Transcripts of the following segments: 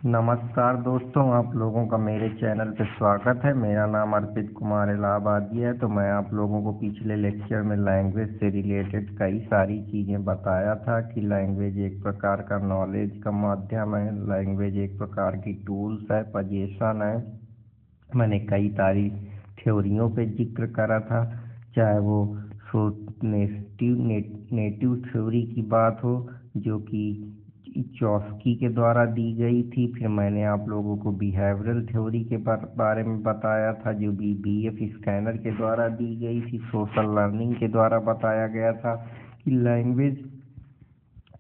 नमस्कार दोस्तों, आप लोगों का मेरे चैनल पे स्वागत है। मेरा नाम अर्पित कुमार इलाहाबादी है। तो मैं आप लोगों को पिछले लेक्चर में लैंग्वेज से रिलेटेड कई सारी चीज़ें बताया था कि लैंग्वेज एक प्रकार का नॉलेज का माध्यम है, लैंग्वेज एक प्रकार की टूल्स है, पजेशन है। मैंने कई सारी थ्योरियों पे जिक्र करा था, चाहे वो नेटिव थ्योरी की बात हो जो कि चॉस्की के द्वारा दी गई थी। फिर मैंने आप लोगों को बिहेवियरल थ्योरी के बारे में बताया था जो बीएफ स्कैनर के द्वारा दी गई थी। सोशल लर्निंग के द्वारा बताया गया था कि लैंग्वेज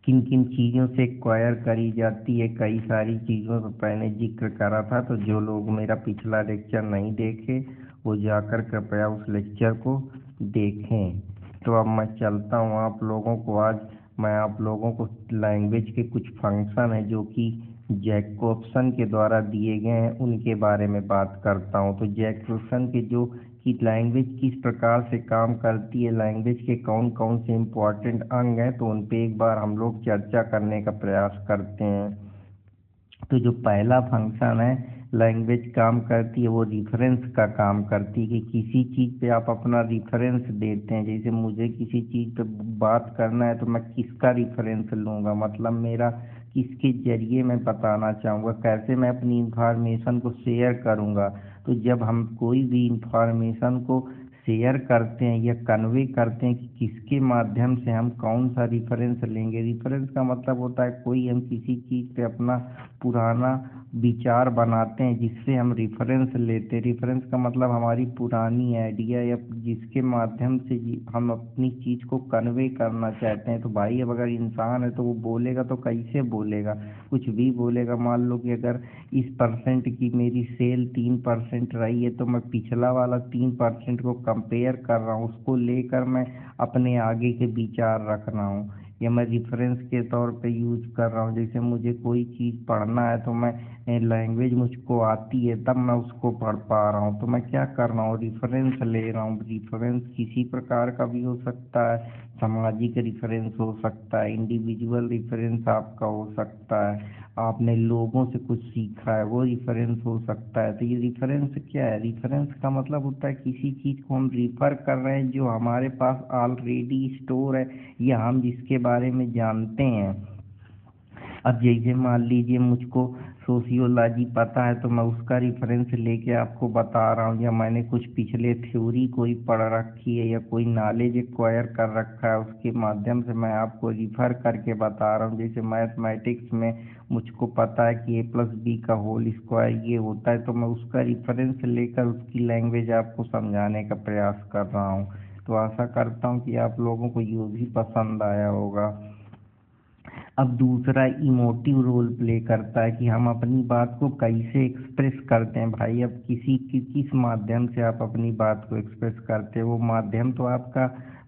किन किन चीज़ों से एक्वायर करी जाती है। कई सारी चीज़ों पर मैंने जिक्र करा था। तो जो लोग मेरा पिछला लेक्चर नहीं देखे वो जाकर कृपया उस लेक्चर को देखें। तो अब मैं चलता हूँ आप लोगों को। आज मैं आप लोगों को लैंग्वेज के कुछ फंक्शन है जो कि जैकोब्सन के द्वारा दिए गए हैं उनके बारे में बात करता हूँ। तो जैकोब्सन के जो कि लैंग्वेज किस प्रकार से काम करती है, लैंग्वेज के कौन कौन से इम्पोर्टेंट अंग हैं, तो उन पे एक बार हम लोग चर्चा करने का प्रयास करते हैं। तो जो पहला फंक्शन है लैंग्वेज काम करती है वो रिफरेंस का काम करती है कि किसी चीज़ पे आप अपना रिफरेंस देते हैं। जैसे मुझे किसी चीज़ पे बात करना है तो मैं किसका रिफरेंस लूँगा, मतलब मेरा किसके जरिए मैं बताना चाहूँगा, कैसे मैं अपनी इंफॉर्मेशन को शेयर करूँगा। तो जब हम कोई भी इंफॉर्मेशन को शेयर करते हैं या कन्वे करते हैं कि किसके माध्यम से हम कौन सा रिफरेंस लेंगे। रिफरेंस का मतलब होता है कोई हम किसी चीज़ पे अपना पुराना विचार बनाते हैं जिससे हम रेफरेंस लेते हैं। रेफरेंस का मतलब हमारी पुरानी आइडिया या जिसके माध्यम से हम अपनी चीज़ को कन्वे करना चाहते हैं। तो भाई अब अगर इंसान है तो वो बोलेगा तो कैसे बोलेगा, कुछ भी बोलेगा। मान लो कि अगर इस परसेंट की मेरी सेल 3% रही है तो मैं पिछला वाला 3% को कंपेयर कर रहा हूँ, उसको लेकर मैं अपने आगे के विचार रख रहा हूँ या मैं रेफरेंस के तौर पे यूज कर रहा हूँ। जैसे मुझे कोई चीज़ पढ़ना है तो मैं लैंग्वेज मुझको आती है तब मैं उसको पढ़ पा रहा हूँ। तो मैं क्या कर रहा हूँ, रेफरेंस ले रहा हूँ। रेफरेंस किसी प्रकार का भी हो सकता है, सामाजिक रेफरेंस हो सकता है, इंडिविजुअल रेफरेंस आपका हो सकता है, आपने लोगों से कुछ सीखा है वो रेफरेंस हो सकता है। तो ये रेफरेंस क्या है, रेफरेंस का मतलब होता है किसी चीज़ को हम रिफ़र कर रहे हैं जो हमारे पास ऑलरेडी स्टोर है या हम जिसके बारे में जानते हैं। अब जैसे मान लीजिए मुझको सोशियोलॉजी पता है तो मैं उसका रेफरेंस लेके आपको बता रहा हूँ, या मैंने कुछ पिछले थ्योरी कोई पढ़ रखी है या कोई नॉलेज एक्वायर कर रखा है उसके माध्यम से मैं आपको रिफ़र करके बता रहा हूँ। जैसे मैथमेटिक्स में मुझको पता है कि a+b का होल स्क्वायर ये होता है तो मैं उसका रेफरेंस लेकर उसकी लैंग्वेज आपको समझाने का प्रयास कर रहा हूँ। तो आशा करता हूँ कि आप लोगों को ये भी पसंद आया होगा। अब दूसरा इमोटिव रोल प्ले करता है कि हम अपनी बात को कैसे एक्सप्रेस करते हैं। भाई अब किस माध्यम से आप अपनी बात को एक्सप्रेस करते हैं, वो माध्यम तो आपका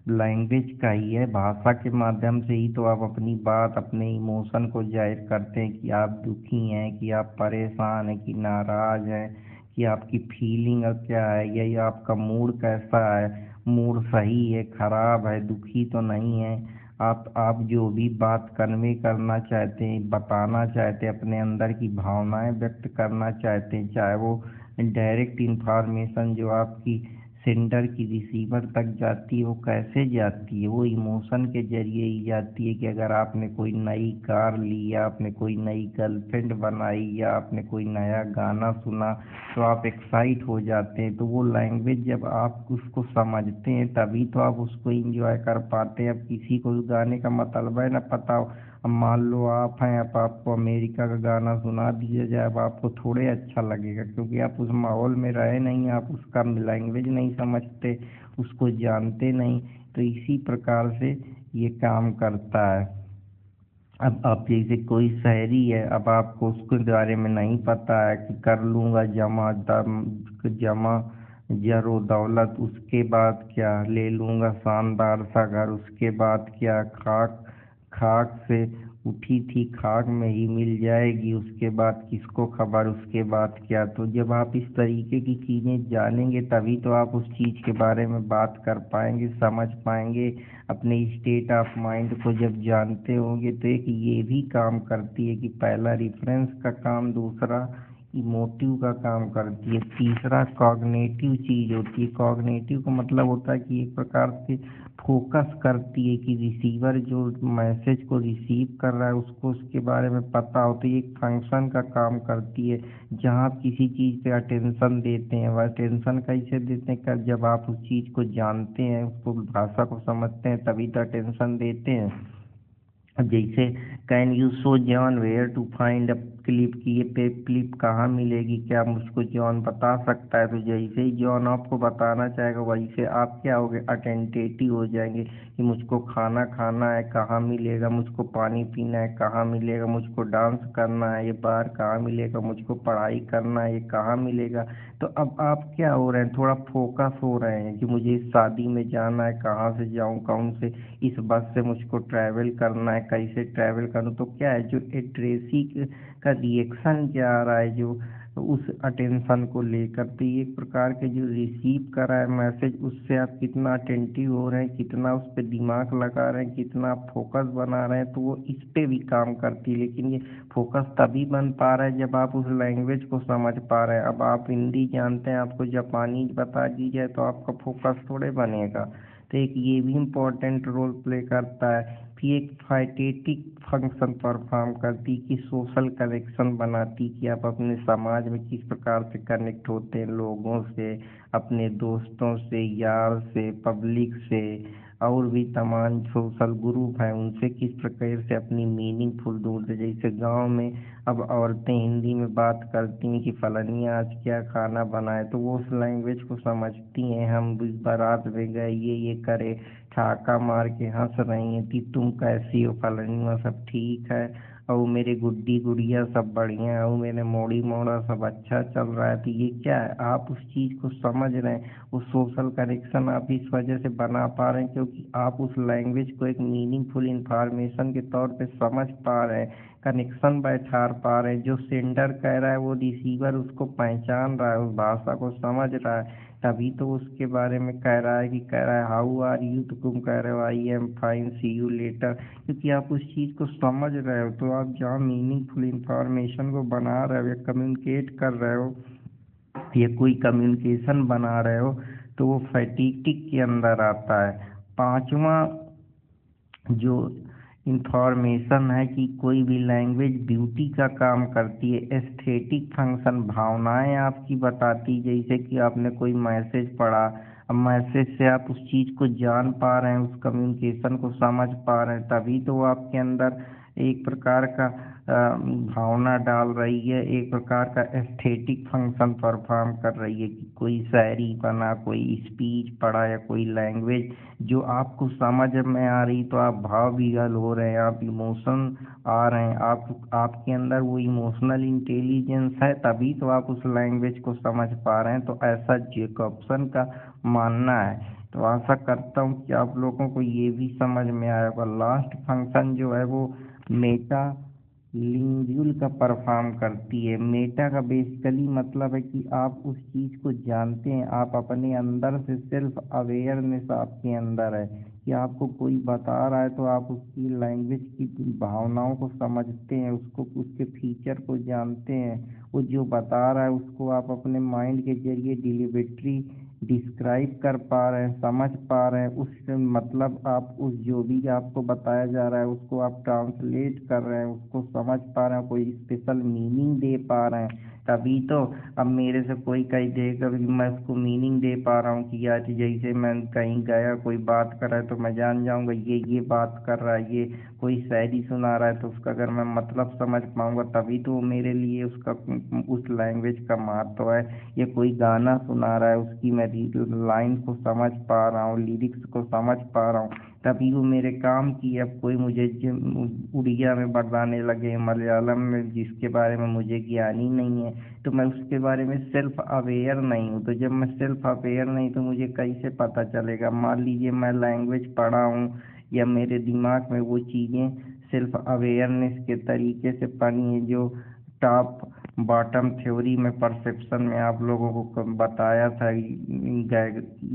लैंग्वेज का ही है। भाषा के माध्यम से ही तो आप अपनी बात, अपने इमोशन को जाहिर करते हैं कि आप दुखी हैं, कि आप परेशान हैं, कि नाराज़ हैं, कि आपकी फीलिंग क्या है या ये आपका मूड कैसा है, मूड सही है, खराब है, दुखी तो नहीं है। आप जो भी बात कन्वे करना चाहते हैं, बताना चाहते हैं, अपने अंदर की भावनाएं व्यक्त करना चाहते हैं, चाहे वो डायरेक्ट इंफॉर्मेशन जो आपकी सेंडर की रिसीवर तक जाती है वो कैसे जाती है, वो इमोशन के जरिए ही जाती है। कि अगर आपने कोई नई कार ली या आपने कोई नई गर्लफ्रेंड बनाई या आपने कोई नया गाना सुना तो आप एक्साइट हो जाते हैं। तो वो लैंग्वेज जब आप उसको समझते हैं तभी तो आप उसको इंजॉय कर पाते हैं। अब किसी को उस गाने का मतलब है ना पता हो, अब मान लो आप हैं, अब आपको अमेरिका का गाना सुना दिया जाए, अब आपको थोड़े अच्छा लगेगा क्योंकि आप उस माहौल में रहे नहीं, आप उसका लैंग्वेज नहीं समझते, उसको जानते नहीं। तो इसी प्रकार से ये काम करता है। अब आप जैसे कोई शायरी है, अब आपको उसके बारे में नहीं पता है कि कर लूँगा जमा जरो दौलत, उसके बाद क्या ले लूँगा शानदार सा घर, उसके बाद क्या खाक खाक से उठी थी खाक में ही मिल जाएगी, उसके बाद किसको खबर उसके बाद क्या। तो जब आप इस तरीके की चीज़ें जानेंगे तभी तो आप उस चीज़ के बारे में बात कर पाएंगे, समझ पाएंगे। अपने स्टेट ऑफ माइंड को जब जानते होंगे तो एक ये भी काम करती है कि पहला रेफरेंस का काम, दूसरा इमोटिव का काम करती है, तीसरा कॉग्निटिव चीज़ होती है। कॉग्निटिव का मतलब होता है कि एक प्रकार से फोकस करती है कि रिसीवर जो मैसेज को रिसीव कर रहा है उसको उसके बारे में पता हो। तो ये एक फंक्शन का काम करती है जहाँ आप किसी चीज़ पे अटेंशन देते हैं। वह अटेंशन कैसे देते हैं? कर जब आप उस चीज़ को जानते हैं, उसको भाषा को समझते हैं, तभी तो अटेंशन देते हैं। अब जैसे can you show John where to find a clip, की ये पे क्लिप कहाँ मिलेगी, क्या मुझको जॉन बता सकता है? तो जैसे ही जॉन आपको बताना चाहेगा वैसे आप क्या होगे, अटेंटेटिव हो जाएंगे कि मुझको खाना खाना है, कहाँ मिलेगा, मुझको पानी पीना है, कहाँ मिलेगा, मुझको डांस करना है, ये बार कहाँ मिलेगा, मुझको पढ़ाई करना है, ये कहाँ मिलेगा। तो अब आप क्या हो रहे हैं, थोड़ा फोकस हो रहे हैं कि मुझे इस शादी में जाना है, कहाँ से जाऊँ, कौन से इस बस से मुझको ट्रैवल करना है, कैसे ट्रैवल करूँ। तो क्या है, जो एड्रेसी का रिएक्शन क्या आ रहा है जो उस अटेंशन को लेकर। तो ये एक प्रकार के जो रिसीव कर रहा है मैसेज, उससे आप कितना अटेंटिव हो रहे हैं, कितना उस पर दिमाग लगा रहे हैं, कितना आप फोकस बना रहे हैं, तो वो इस पे भी काम करती है। लेकिन ये फोकस तभी बन पा रहा है जब आप उस लैंग्वेज को समझ पा रहे हैं। अब आप हिंदी जानते हैं, आपको जापानी बता दी जाए तो आपका फोकस थोड़े बनेगा। तो एक ये भी इम्पोर्टेंट रोल प्ले करता है। फिर एक फाइटेटिक फंक्शन परफॉर्म करती कि सोशल कनेक्शन बनाती कि आप अपने समाज में किस प्रकार से कनेक्ट होते हैं लोगों से, अपने दोस्तों से, यार से, पब्लिक से, और भी तमाम सोशल ग्रुप हैं उनसे किस प्रकार से अपनी मीनिंगफुल ढूंढते। जैसे गांव में अब औरतें हिंदी में बात करती हैं कि फलानिया आज क्या खाना बनाए, तो वो उस लैंग्वेज को समझती हैं। हम इस बारात में गए, ये करे, ठाका मार के हंस रही हैं कि तुम कैसी हो फलानिया, सब ठीक है, और मेरे गुड्डी गुड़िया सब बढ़िया है, और मेरे मोड़ी मोड़ा सब अच्छा चल रहा है। तो ये क्या है, आप उस चीज़ को समझ रहे हैं। वो सोशल कनेक्शन आप इस वजह से बना पा रहे हैं क्योंकि आप उस लैंग्वेज को एक मीनिंगफुल इंफॉर्मेशन के तौर पे समझ पा रहे हैं, कनेक्शन बैठा पा रहे हैं। जो सेंडर कह रहा है वो रिसीवर उसको पहचान रहा है, उस भाषा को समझ रहा है, तभी तो उसके बारे में कह रहा है कि कह रहा है हाउ आर यू, तो तुम कह रहे हो I am fine see you later. क्योंकि आप उस चीज़ को समझ रहे हो। तो आप जहाँ मीनिंगफुल इंफॉर्मेशन को बना रहे हो या कम्युनिकेट कर रहे हो या कोई कम्युनिकेशन बना रहे हो, तो वो फैटिक के अंदर आता है। पांचवा जो इंफॉर्मेशन है कि कोई भी लैंग्वेज ब्यूटी का काम करती है, एस्थेटिक फंक्शन, भावनाएं आपकी बताती। जैसे कि आपने कोई मैसेज पढ़ा, अब मैसेज से आप उस चीज़ को जान पा रहे हैं, उस कम्युनिकेशन को समझ पा रहे हैं, तभी तो वो आपके अंदर एक प्रकार का भावना डाल रही है, एक प्रकार का एस्थेटिक फंक्शन परफॉर्म कर रही है कि कोई शायरी बना, कोई स्पीच पढ़ा या कोई लैंग्वेज जो आपको समझ में आ रही, तो आप भाव विह्वल हो रहे हैं, आप इमोशन आ रहे हैं, आप आपके अंदर वो इमोशनल इंटेलिजेंस है, तभी तो आप उस लैंग्वेज को समझ पा रहे हैं। तो ऐसा जैकबसन का मानना है। तो आशा करता हूँ कि आप लोगों को ये भी समझ में आया होगा। लास्ट फंक्शन जो है वो मेटा लिंगुअल का परफॉर्म करती है। मेटा का बेसिकली मतलब है कि आप उस चीज़ को जानते हैं, आप अपने अंदर से सेल्फ अवेयरनेस आपके अंदर है कि आपको कोई बता रहा है तो आप उसकी लैंग्वेज की भावनाओं को समझते हैं, उसको उसके फीचर को जानते हैं। वो जो बता रहा है उसको आप अपने माइंड के जरिए डिलीवरी डिस्क्राइब कर पा रहे हैं, समझ पा रहे हैं। उससे मतलब आप उस जो भी आपको बताया जा रहा है उसको आप ट्रांसलेट कर रहे हैं, उसको समझ पा रहे हैं, कोई स्पेशल मीनिंग दे पा रहे हैं, तभी तो। अब मेरे से कोई कहीं देगा कि मैं उसको मीनिंग दे पा रहा हूँ कि यार जैसे मैं कहीं गया, कोई बात कर रहा है तो मैं जान जाऊँगा ये बात कर रहा है, ये कोई शायरी सुना रहा है तो उसका अगर मैं मतलब समझ पाऊँगा तभी तो मेरे लिए उसका उस लैंग्वेज का महत्व है। या कोई गाना सुना रहा है उसकी मैं लाइन को समझ पा रहा हूँ, लिरिक्स को समझ पा रहा हूँ, तभी वो मेरे काम की। अब कोई मुझे उड़िया में बताने लगे, मलयालम में, जिसके बारे में मुझे ज्ञान ही नहीं है, तो मैं उसके बारे में सेल्फ अवेयर नहीं हूँ। तो जब मैं सेल्फ अवेयर नहीं तो मुझे कैसे पता चलेगा। मान लीजिए मैं लैंग्वेज पढ़ा हूँ या मेरे दिमाग में वो चीज़ें सेल्फ अवेयरनेस के तरीके से पढ़ी है, जो टॉप बॉटम थ्योरी में परसेप्शन में आप लोगों को बताया था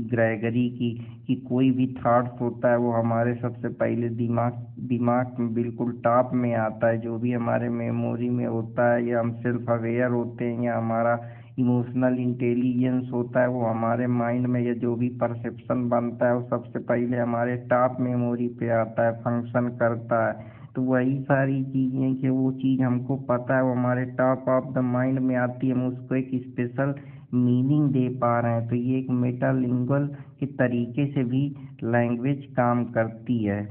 ग्रेगरी की, कि कोई भी थॉट्स होता है वो हमारे सबसे पहले दिमाग में बिल्कुल टॉप में आता है, जो भी हमारे मेमोरी में होता है, या हम सेल्फ अवेयर होते हैं, या हमारा इमोशनल इंटेलिजेंस होता है, वो हमारे माइंड में, या जो भी परसेप्शन बनता है वो सबसे पहले हमारे टॉप मेमोरी पे आता है, फंक्शन करता है। तो वही सारी चीज़ें कि वो चीज़ हमको पता है वो हमारे टॉप ऑफ द माइंड में आती है, हम उसको एक स्पेशल मीनिंग दे पा रहे हैं। तो ये एक मेटालिंगुअल के तरीके से भी लैंग्वेज काम करती है।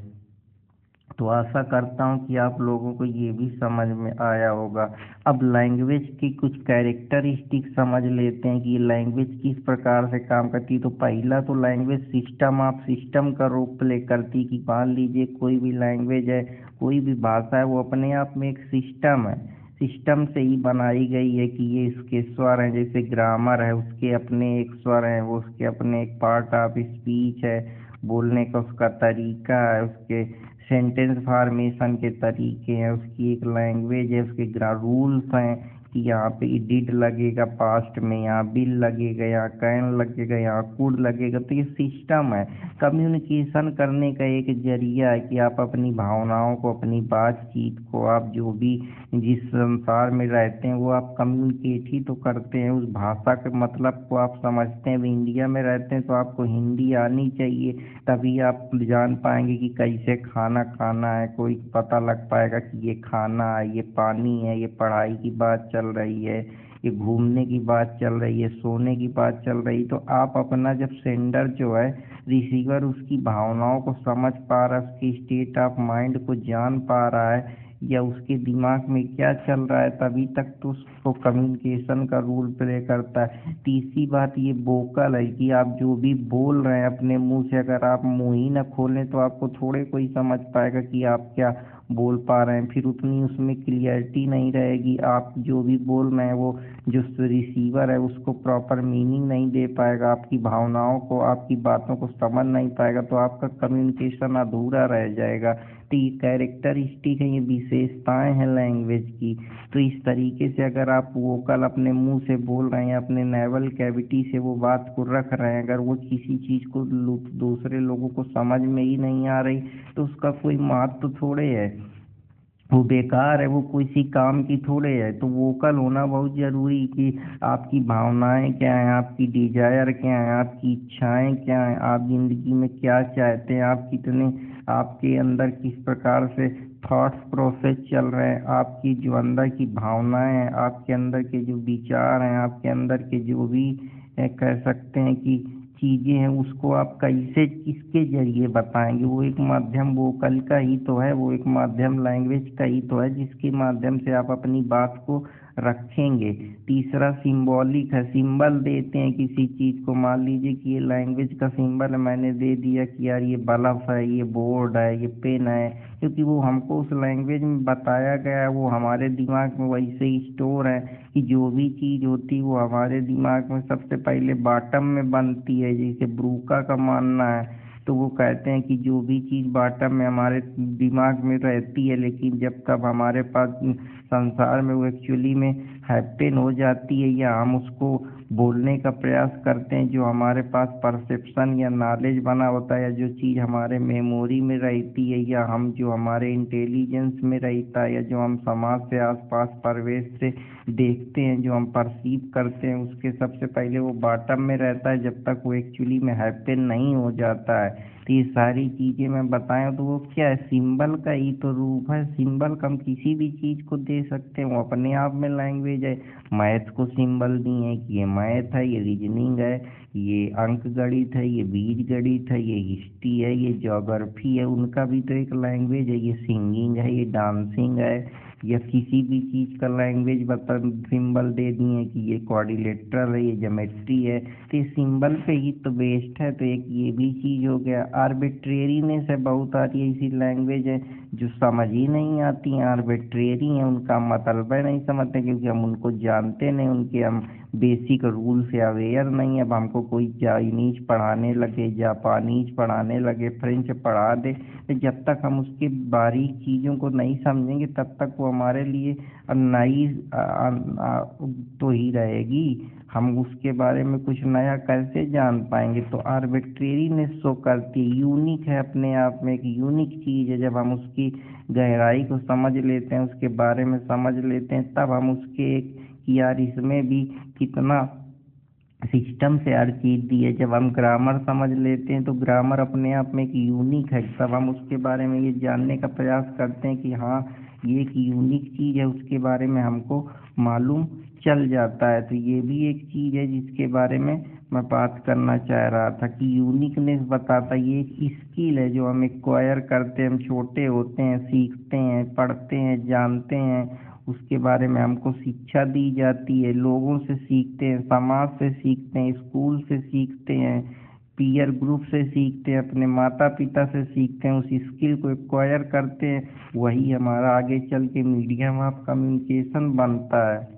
तो आशा करता हूँ कि आप लोगों को ये भी समझ में आया होगा। अब लैंग्वेज की कुछ कैरेक्टरिस्टिक समझ लेते हैं कि लैंग्वेज किस प्रकार से काम करती है। तो पहला तो लैंग्वेज सिस्टम ऑफ सिस्टम का रोल प्ले करती, कि मान लीजिए कोई भी लैंग्वेज है, कोई भी भाषा है, वो अपने आप में एक सिस्टम है, सिस्टम से ही बनाई गई है, कि ये इसके स्वर हैं, जैसे ग्रामर है उसके अपने एक स्वर हैं, वो उसके अपने एक पार्ट ऑफ स्पीच है, बोलने का उसका तरीका है, उसके सेंटेंस फॉर्मेशन के तरीके हैं, उसकी एक लैंग्वेज है, उसके रूल्स हैं, कि यहाँ पे डिड लगेगा पास्ट में, यहाँ बिल लगेगा, यहाँ कैन लगेगा, यहाँ कुड लगेगा। तो ये सिस्टम है, कम्युनिकेशन करने का एक जरिया है, कि आप अपनी भावनाओं को, अपनी बातचीत को, आप जो भी जिस संसार में रहते हैं वो आप कम्युनिकेट ही तो करते हैं, उस भाषा के मतलब को आप समझते हैं। अब इंडिया में रहते हैं तो आपको हिंदी आनी चाहिए, तभी आप जान पाएंगे कि कैसे खाना खाना है, कोई पता लग पाएगा कि ये खाना है, ये पानी है, ये पढ़ाई की बात चल रही है, ये घूमने की बात चल रही है, सोने की बात चल रही। तो आप अपना जब सेंडर जो है, रिसीवर उसकी भावनाओं को समझ पा रहा है, उसकी स्टेट ऑफ माइंड को जान पा रहा है, या उसके दिमाग में क्या चल रहा है, तभी तक तो उसको कम्युनिकेशन का रोल प्ले करता है। तीसरी बात ये वोकल है, कि आप जो भी बोल रहे हैं अपने मुंह से, अगर आप मुंह ही न खोलें तो आपको थोड़े कोई समझ पाएगा कि आप क्या बोल पा रहे हैं, फिर उतनी उसमें क्लियरिटी नहीं रहेगी, आप जो भी बोल रहे हैं वो जो रिसीवर है उसको प्रॉपर मीनिंग नहीं दे पाएगा, आपकी भावनाओं को, आपकी बातों को समझ नहीं पाएगा, तो आपका कम्युनिकेशन अधूरा रह जाएगा। तो ये कैरेक्टरिस्टिक है, ये विशेषताएं हैं लैंग्वेज की। तो इस तरीके से अगर आप वोकल अपने मुंह से बोल रहे हैं, अपने नेवल कैविटी से वो बात को रख रहे हैं, अगर वो किसी चीज़ को दूसरे लोगों को समझ में ही नहीं आ रही, तो उसका कोई महत्व थोड़े है, वो बेकार है, वो किसी काम की थोड़े है। तो वोकल होना बहुत ज़रूरी, कि आपकी भावनाएं क्या हैं, आपकी डिजायर क्या है, आपकी इच्छाएं क्या हैं, आप ज़िंदगी में क्या चाहते हैं, आप कितने, आपके अंदर किस प्रकार से थॉट्स प्रोसेस चल रहे हैं, आपकी जो अंदर की भावनाएं हैं, आपके अंदर के जो विचार हैं, आपके अंदर के जो भी कह सकते हैं कि चीज़ें हैं, उसको आप कैसे किसके जरिए बताएंगे। वो एक माध्यम वोकल का ही तो है, वो एक माध्यम लैंग्वेज का ही तो है, जिसके माध्यम से आप अपनी बात को रखेंगे। तीसरा सिंबॉलिक है, सिंबल देते हैं किसी चीज़ को, मान लीजिए कि ये लैंग्वेज का सिंबल है, मैंने दे दिया कि यार ये बल्ब है, ये बोर्ड है, ये पेन है, क्योंकि वो हमको उस लैंग्वेज में बताया गया है, वो हमारे दिमाग में वैसे ही स्टोर है, कि जो भी चीज़ होती है वो हमारे दिमाग में सबसे पहले बॉटम में बनती है। जैसे ब्रूका का मानना है, तो वो कहते हैं कि जो भी चीज़ बॉटम में हमारे दिमाग में रहती है, लेकिन जब कब हमारे पास संसार में वो एक्चुअली में हैपन हो जाती है, या हम उसको बोलने का प्रयास करते हैं, जो हमारे पास परसेप्शन या नॉलेज बना होता है, या जो चीज़ हमारे मेमोरी में रहती है, या हम जो हमारे इंटेलिजेंस में रहता है, या जो हम समाज से आसपास परिवेश से देखते हैं, जो हम परसीव करते हैं, उसके सबसे पहले वो बॉटम में रहता है, जब तक वो एक्चुअली में हैपन नहीं हो जाता है। तो ये सारी चीज़ें मैं बताएं तो वो क्या है, सिंबल का ही तो रूप है। सिंबल का हम किसी भी चीज़ को दे सकते हैं, वो अपने आप में लैंग्वेज है। मैथ को सिंबल दिए हैं कि ये मैथ है, ये रीजनिंग है, ये अंक गणित है, ये बीज गणित है, ये हिस्ट्री है, ये ज्योग्राफी है, उनका भी तो एक लैंग्वेज है। ये सिंगिंग है, ये डांसिंग है, या किसी भी चीज़ का लैंग्वेज बता सिंबल दे दिए कि ये क्वाड्रिलेटरल है, ये ज्योमेट्री है। तो ये सिंबल पे ही तो बेस्ड है। तो एक ये भी चीज़ हो गया। आर्बिट्रेरीनेस है बहुत सारी ऐसी लैंग्वेज है जो समझ ही नहीं आती हैं, आर्बिट्रेरी हैं, उनका मतलब नहीं समझते, क्योंकि हम उनको जानते नहीं, उनके हम बेसिक रूल से अवेयर नहीं है। अब हमको कोई चाइनीज पढ़ाने लगे, जापानीज पढ़ाने लगे, फ्रेंच पढ़ा दे, तो जब तक हम उसके बारीक चीज़ों को नहीं समझेंगे तब तक वो हमारे लिए नई तो ही रहेगी। हम उसके बारे में कुछ नया कैसे जान पाएंगे? तो आर्बिट्रेरीनेस शो करती है, यूनिक है, अपने आप में एक यूनिक चीज़ है। जब हम उसकी गहराई को समझ लेते हैं, उसके बारे में समझ लेते हैं, तब हम उसके एक कि यार इसमें भी कितना सिस्टम से हर चीज़ दी है। जब हम ग्रामर समझ लेते हैं तो ग्रामर अपने आप में एक यूनिक है, तब हम उसके बारे में ये जानने का प्रयास करते हैं कि हाँ ये एक यूनिक चीज़ है, उसके बारे में हमको मालूम चल जाता है। तो ये भी एक चीज़ है जिसके बारे में मैं बात करना चाह रहा था कि यूनिकनेस बताता, ये एक स्किल है जो हम एक्वायर करते हैं, हम छोटे होते हैं, सीखते हैं, पढ़ते हैं, जानते हैं, उसके बारे में हमको शिक्षा दी जाती है, लोगों से सीखते हैं, समाज से सीखते हैं, स्कूल से सीखते हैं, पीयर ग्रुप से सीखते हैं, अपने माता पिता से सीखते हैं, उस स्किल को एक्वायर करते हैं, वही हमारा आगे चल के मीडियम ऑफ कम्युनिकेशन बनता है।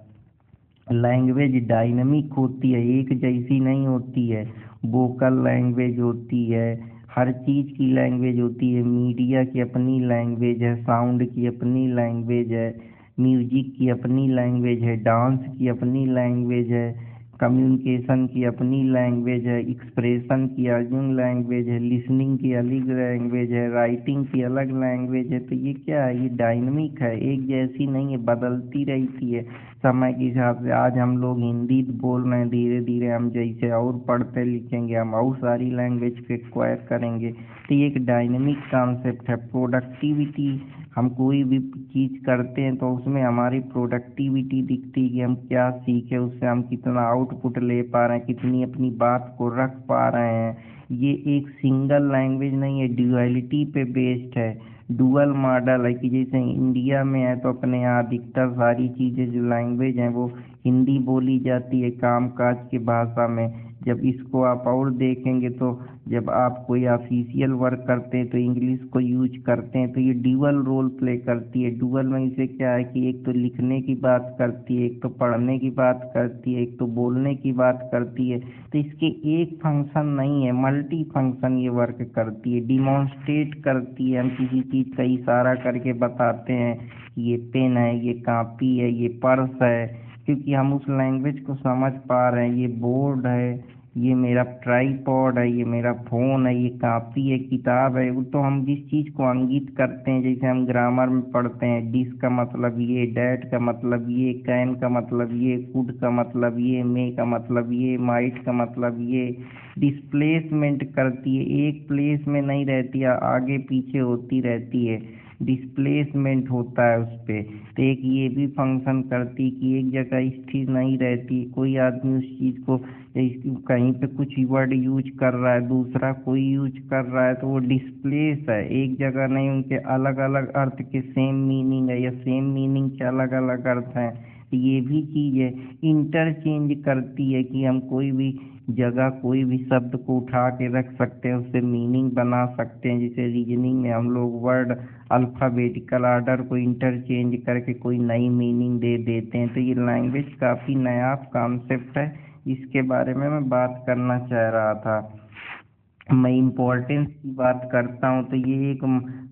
लैंग्वेज डायनामिक होती है, एक जैसी नहीं होती है। वोकल लैंग्वेज होती है, हर चीज़ की लैंग्वेज होती है। मीडिया की अपनी लैंग्वेज है, साउंड की अपनी लैंग्वेज है, म्यूजिक की अपनी लैंग्वेज है, डांस की अपनी लैंग्वेज है, कम्युनिकेशन की अपनी लैंग्वेज है, एक्सप्रेशन की अलग लैंग्वेज है, लिसनिंग की अलग लैंग्वेज है, राइटिंग की अलग लैंग्वेज है। तो ये क्या है? ये डायनामिक है, एक जैसी नहीं है, बदलती रहती है समय के हिसाब से। आज हम लोग हिंदी बोल रहे हैं, धीरे धीरे हम जैसे और पढ़ते लिखेंगे हम और सारी लैंग्वेज को एक्वायर करेंगे। तो ये एक डायनेमिक कॉन्सेप्ट है। प्रोडक्टिविटी, हम कोई भी चीज़ करते हैं तो उसमें हमारी प्रोडक्टिविटी दिखती है कि हम क्या सीखे, उससे हम कितना आउटपुट ले पा रहे हैं, कितनी अपनी बात को रख पा रहे हैं। ये एक सिंगल लैंग्वेज नहीं है, ड्यूअलिटी पे बेस्ड है, डुअल मॉडल है। कि जैसे इंडिया में है तो अपने यहाँ अधिकतर सारी चीज़ें जो लैंग्वेज हैं वो हिंदी बोली जाती है काम काज की भाषा में। जब इसको आप और देखेंगे तो जब आप कोई ऑफिशियल वर्क करते हैं तो इंग्लिश को यूज करते हैं, तो ये ड्यूअल रोल प्ले करती है। डुअल में इसे क्या है कि एक तो लिखने की बात करती है, एक तो पढ़ने की बात करती है, एक तो बोलने की बात करती है। तो इसके एक फंक्शन नहीं है, मल्टी फंक्शन ये वर्क करती है, डिमॉन्स्ट्रेट करती है। हम किसी चीज़ का इशारा करके बताते हैं कि ये पेन है, ये कॉपी है, ये पर्स है, क्योंकि हम उस लैंग्वेज को समझ पा रहे हैं। ये बोर्ड है, ये मेरा ट्राईपॉड है, ये मेरा फ़ोन है, ये कॉपी है, किताब है। वो तो हम जिस चीज़ को इंगित करते हैं, जैसे हम ग्रामर में पढ़ते हैं, डिश का मतलब ये, डैट का मतलब ये, कैन का मतलब ये, कुड का मतलब ये, मे का मतलब ये, माइट का मतलब ये। डिस्प्लेसमेंट करती है, एक प्लेस में नहीं रहती है, आगे पीछे होती रहती है, डिस्प्लेसमेंट होता है उस पर। तो एक ये भी फंक्शन करती कि एक जगह स्थिर नहीं रहती। कोई आदमी उस चीज़ को कहीं पे कुछ वर्ड यूज कर रहा है, दूसरा कोई यूज कर रहा है, तो वो डिस्प्लेस है, एक जगह नहीं, उनके अलग अलग अर्थ के सेम मीनिंग है या सेम मीनिंग के अलग अलग अर्थ हैं। ये भी चीज़ है, इंटरचेंज करती है कि हम कोई भी जगह कोई भी शब्द को उठा के रख सकते हैं, उससे मीनिंग बना सकते हैं। जैसे रीजनिंग में हम लोग वर्ड अल्फ़ाबेटिकल आर्डर को इंटरचेंज करके कोई नई मीनिंग दे देते हैं। तो ये लैंग्वेज काफ़ी नया कॉन्सेप्ट है, इसके बारे में मैं बात करना चाह रहा था। मैं इम्पोर्टेंस की बात करता हूँ तो ये एक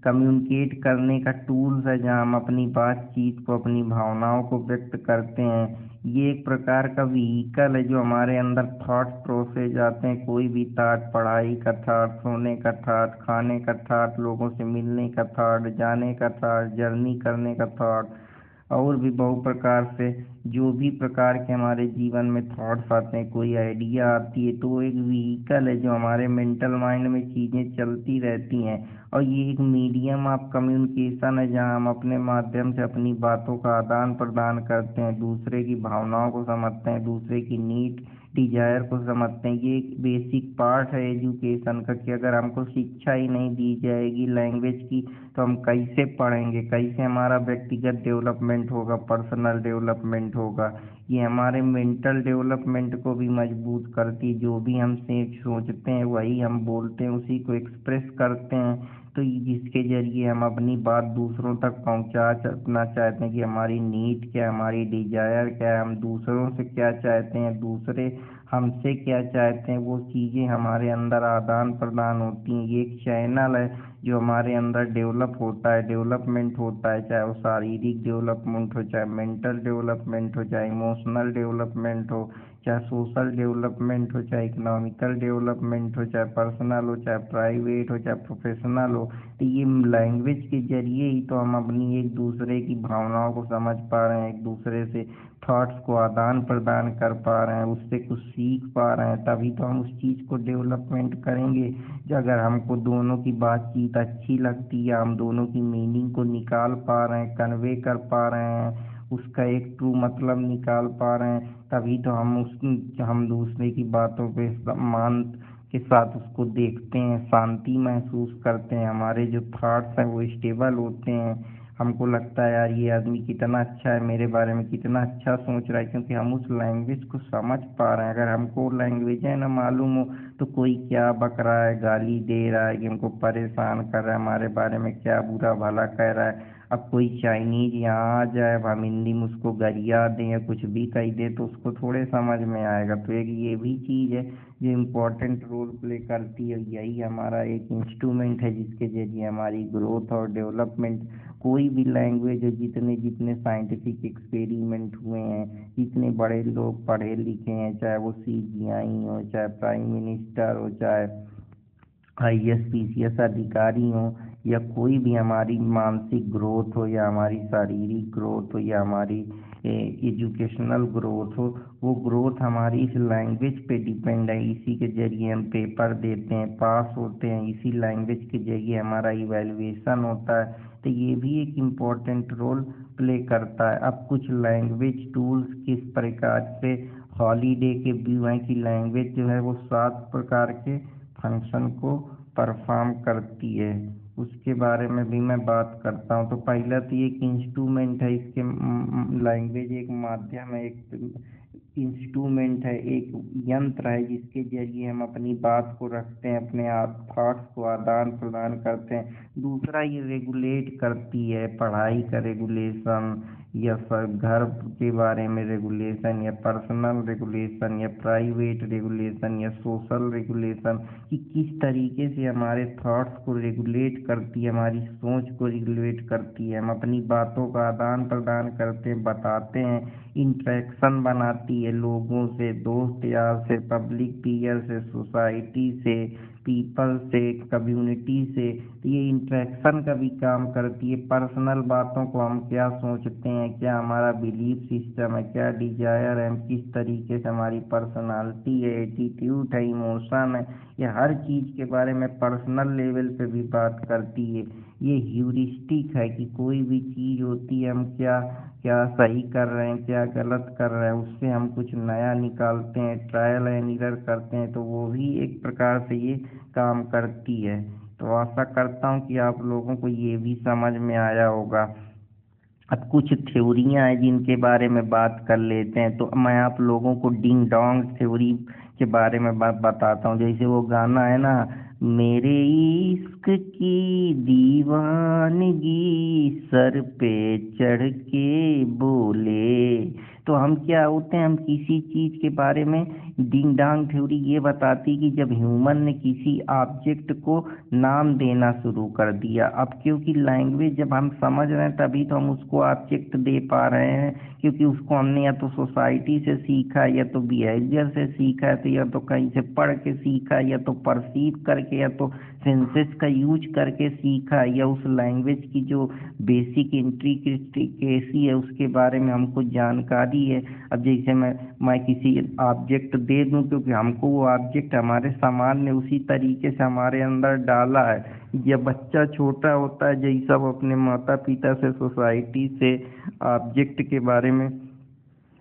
कम्युनिकेट करने का टूल्स है, जहाँ हम अपनी बातचीत को, अपनी भावनाओं को व्यक्त करते हैं। ये एक प्रकार का व्हीकल है जो हमारे अंदर थॉट प्रोसेस आते हैं, कोई भी थॉट, पढ़ाई का थॉट, सोने का थॉट, खाने का थॉट, लोगों से मिलने का थॉट, जाने का थॉट, जर्नी करने का थॉट, और भी बहु प्रकार से जो भी प्रकार के हमारे जीवन में थॉट्स आते हैं, कोई आइडिया आती है, तो वो एक व्हीकल है जो हमारे मेंटल माइंड में चीज़ें चलती रहती हैं। और ये एक मीडियम ऑफ कम्युनिकेशन है, जहाँ हम अपने माध्यम से अपनी बातों का आदान प्रदान करते हैं, दूसरे की भावनाओं को समझते हैं, दूसरे की नीड डिजायर को समझते हैं। ये एक बेसिक पार्ट है एजुकेशन का कि अगर हमको शिक्षा ही नहीं दी जाएगी लैंग्वेज की तो हम कैसे पढ़ेंगे, कैसे हमारा व्यक्तिगत डेवलपमेंट होगा, पर्सनल डेवलपमेंट होगा। ये हमारे मेंटल डेवलपमेंट को भी मजबूत करती, जो भी हम सोचते हैं वही हम बोलते हैं, उसी को एक्सप्रेस करते हैं। तो जिसके जरिए हम अपनी बात दूसरों तक पहुंचाना चाहते हैं कि हमारी नीड क्या है, हमारी डिजायर क्या है, हम दूसरों से क्या चाहते हैं, दूसरे हमसे क्या चाहते हैं, वो चीज़ें हमारे अंदर आदान प्रदान होती हैं। ये एक चैनल है जो हमारे अंदर डेवलप होता है, डेवलपमेंट होता है, चाहे वो शारीरिक डेवलपमेंट हो, चाहे मेंटल डेवलपमेंट हो, चाहे इमोशनल डेवलपमेंट हो, चाहे सोशल डेवलपमेंट हो, चाहे इकोनॉमिकल डेवलपमेंट हो, चाहे पर्सनल हो, चाहे प्राइवेट हो, चाहे प्रोफेशनल हो। तो ये लैंग्वेज के जरिए ही तो हम अपनी एक दूसरे की भावनाओं को समझ पा रहे हैं, एक दूसरे से थॉट्स को आदान प्रदान कर पा रहे हैं, उससे कुछ सीख पा रहे हैं। तभी तो हम उस चीज़ को डेवलपमेंट करेंगे। अगर हमको दोनों की बातचीत अच्छी लगती है, हम दोनों की मीनिंग को निकाल पा रहे हैं, कन्वे कर पा रहे हैं, उसका एक ट्रू मतलब निकाल पा रहे हैं, तभी तो हम दूसरे की बातों पे सम्मान के साथ उसको देखते हैं, शांति महसूस करते हैं, हमारे जो थॉट्स हैं वो स्टेबल होते हैं। हमको लगता है यार ये आदमी कितना अच्छा है, मेरे बारे में कितना अच्छा सोच रहा है, क्योंकि हम उस लैंग्वेज को समझ पा रहे हैं। अगर हमको लैंग्वेज है ना मालूम हो तो कोई क्या बक रहा है, गाली दे रहा है, कि हमको परेशान कर रहा है, हमारे बारे में क्या बुरा भला कह रहा है। अब कोई चाइनीज यहाँ आ जाए, अब हम हिंदी में उसको गरिया दें या कुछ भी कह दे तो उसको थोड़े समझ में आएगा। तो एक ये भी चीज़ है जो इम्पोर्टेंट रोल प्ले करती है। यही हमारा एक इंस्ट्रूमेंट है जिसके जरिए हमारी ग्रोथ और डेवलपमेंट, कोई भी लैंग्वेज है, जितने जितने साइंटिफिक एक्सपेरिमेंट हुए हैं, जितने बड़े लोग पढ़े लिखे हैं, चाहे वो CGI हो, चाहे प्राइम मिनिस्टर हो, चाहे IAS PCS अधिकारी हो, या कोई भी हमारी मानसिक ग्रोथ हो, या हमारी शारीरिक ग्रोथ हो, या हमारी एजुकेशनल ग्रोथ हो, वो ग्रोथ हमारी इस लैंग्वेज पे डिपेंड है। इसी के जरिए हम पेपर देते हैं, पास होते हैं, इसी लैंग्वेज के जरिए हमारा इवैल्यूएशन होता है। तो ये भी एक इम्पोर्टेंट रोल प्ले करता है। अब कुछ लैंग्वेज टूल्स किस प्रकार से हॉलीडे के व्यू हैं कि लैंग्वेज जो है वो 7 प्रकार के फंक्शन को परफॉर्म करती है, उसके बारे में भी मैं बात करता हूँ। तो पहला तो ये एक इंस्ट्रूमेंट है, इसके लैंग्वेज एक माध्यम है, एक इंस्ट्रूमेंट है, एक यंत्र है जिसके जरिए हम अपनी बात को रखते हैं, अपने आप थॉट्स को आदान प्रदान करते हैं। दूसरा ये रेगुलेट करती है, पढ़ाई का रेगुलेशन, या घर के बारे में रेगुलेशन, या पर्सनल रेगुलेशन, या प्राइवेट रेगुलेशन, या सोशल रेगुलेशन, कि किस तरीके से हमारे थॉट्स को रेगुलेट करती है, हमारी सोच को रेगुलेट करती है। हम अपनी बातों का आदान प्रदान करते हैं, बताते हैं, इंटरेक्शन बनाती है लोगों से, दोस्त यार से, पब्लिक पीयर से, सोसाइटी से, पीपल से, कम्युनिटी से। तो ये इंटरेक्शन का भी काम करती है। पर्सनल बातों को हम क्या सोचते हैं, क्या हमारा बिलीफ सिस्टम है, क्या डिजायर है, हम किस तरीके से, हमारी पर्सनालिटी है, एटीट्यूड है, इमोशन है, ये हर चीज़ के बारे में पर्सनल लेवल पे भी बात करती है। ये ह्यूरिस्टिक है कि कोई भी चीज़ होती है, हम क्या क्या सही कर रहे हैं, क्या गलत कर रहे हैं, उससे हम कुछ नया निकालते हैं, ट्रायल एंड एरर करते हैं। तो वो भी एक प्रकार से ये काम करती है। तो आशा करता हूँ कि आप लोगों को ये भी समझ में आया होगा। अब कुछ थ्योरियाँ हैं जिनके बारे में बात कर लेते हैं। तो मैं आप लोगों को डिंग डोंग थ्योरी के बारे में बात बताता हूँ। जैसे वो गाना है ना, मेरे इश्क की दीवानगी सर पे चढ़ के बोले। तो हम क्या होते हैं, हम किसी चीज़ के बारे में, डिंग डांग थ्योरी ये बताती कि जब ह्यूमन ने किसी ऑब्जेक्ट को नाम देना शुरू कर दिया। अब क्योंकि लैंग्वेज जब हम समझ रहे हैं तभी तो हम उसको ऑब्जेक्ट दे पा रहे हैं, क्योंकि उसको हमने या तो सोसाइटी से सीखा, या तो बिहेवियर से सीखा है, तो या तो कहीं से पढ़ के सीखा, या तो परसीव करके, या तो सेंसेस का यूज करके सीखा, या उस लैंग्वेज की जो बेसिक इंट्रिकेसी है उसके बारे में हमको जानकारी है। अब जैसे मैं किसी ऑब्जेक्ट दे दूं, क्योंकि हमको वो ऑब्जेक्ट हमारे समाज ने उसी तरीके से हमारे अंदर डाला है। जब बच्चा छोटा होता है, जैसा वो अपने माता पिता से, सोसाइटी से ऑब्जेक्ट के बारे में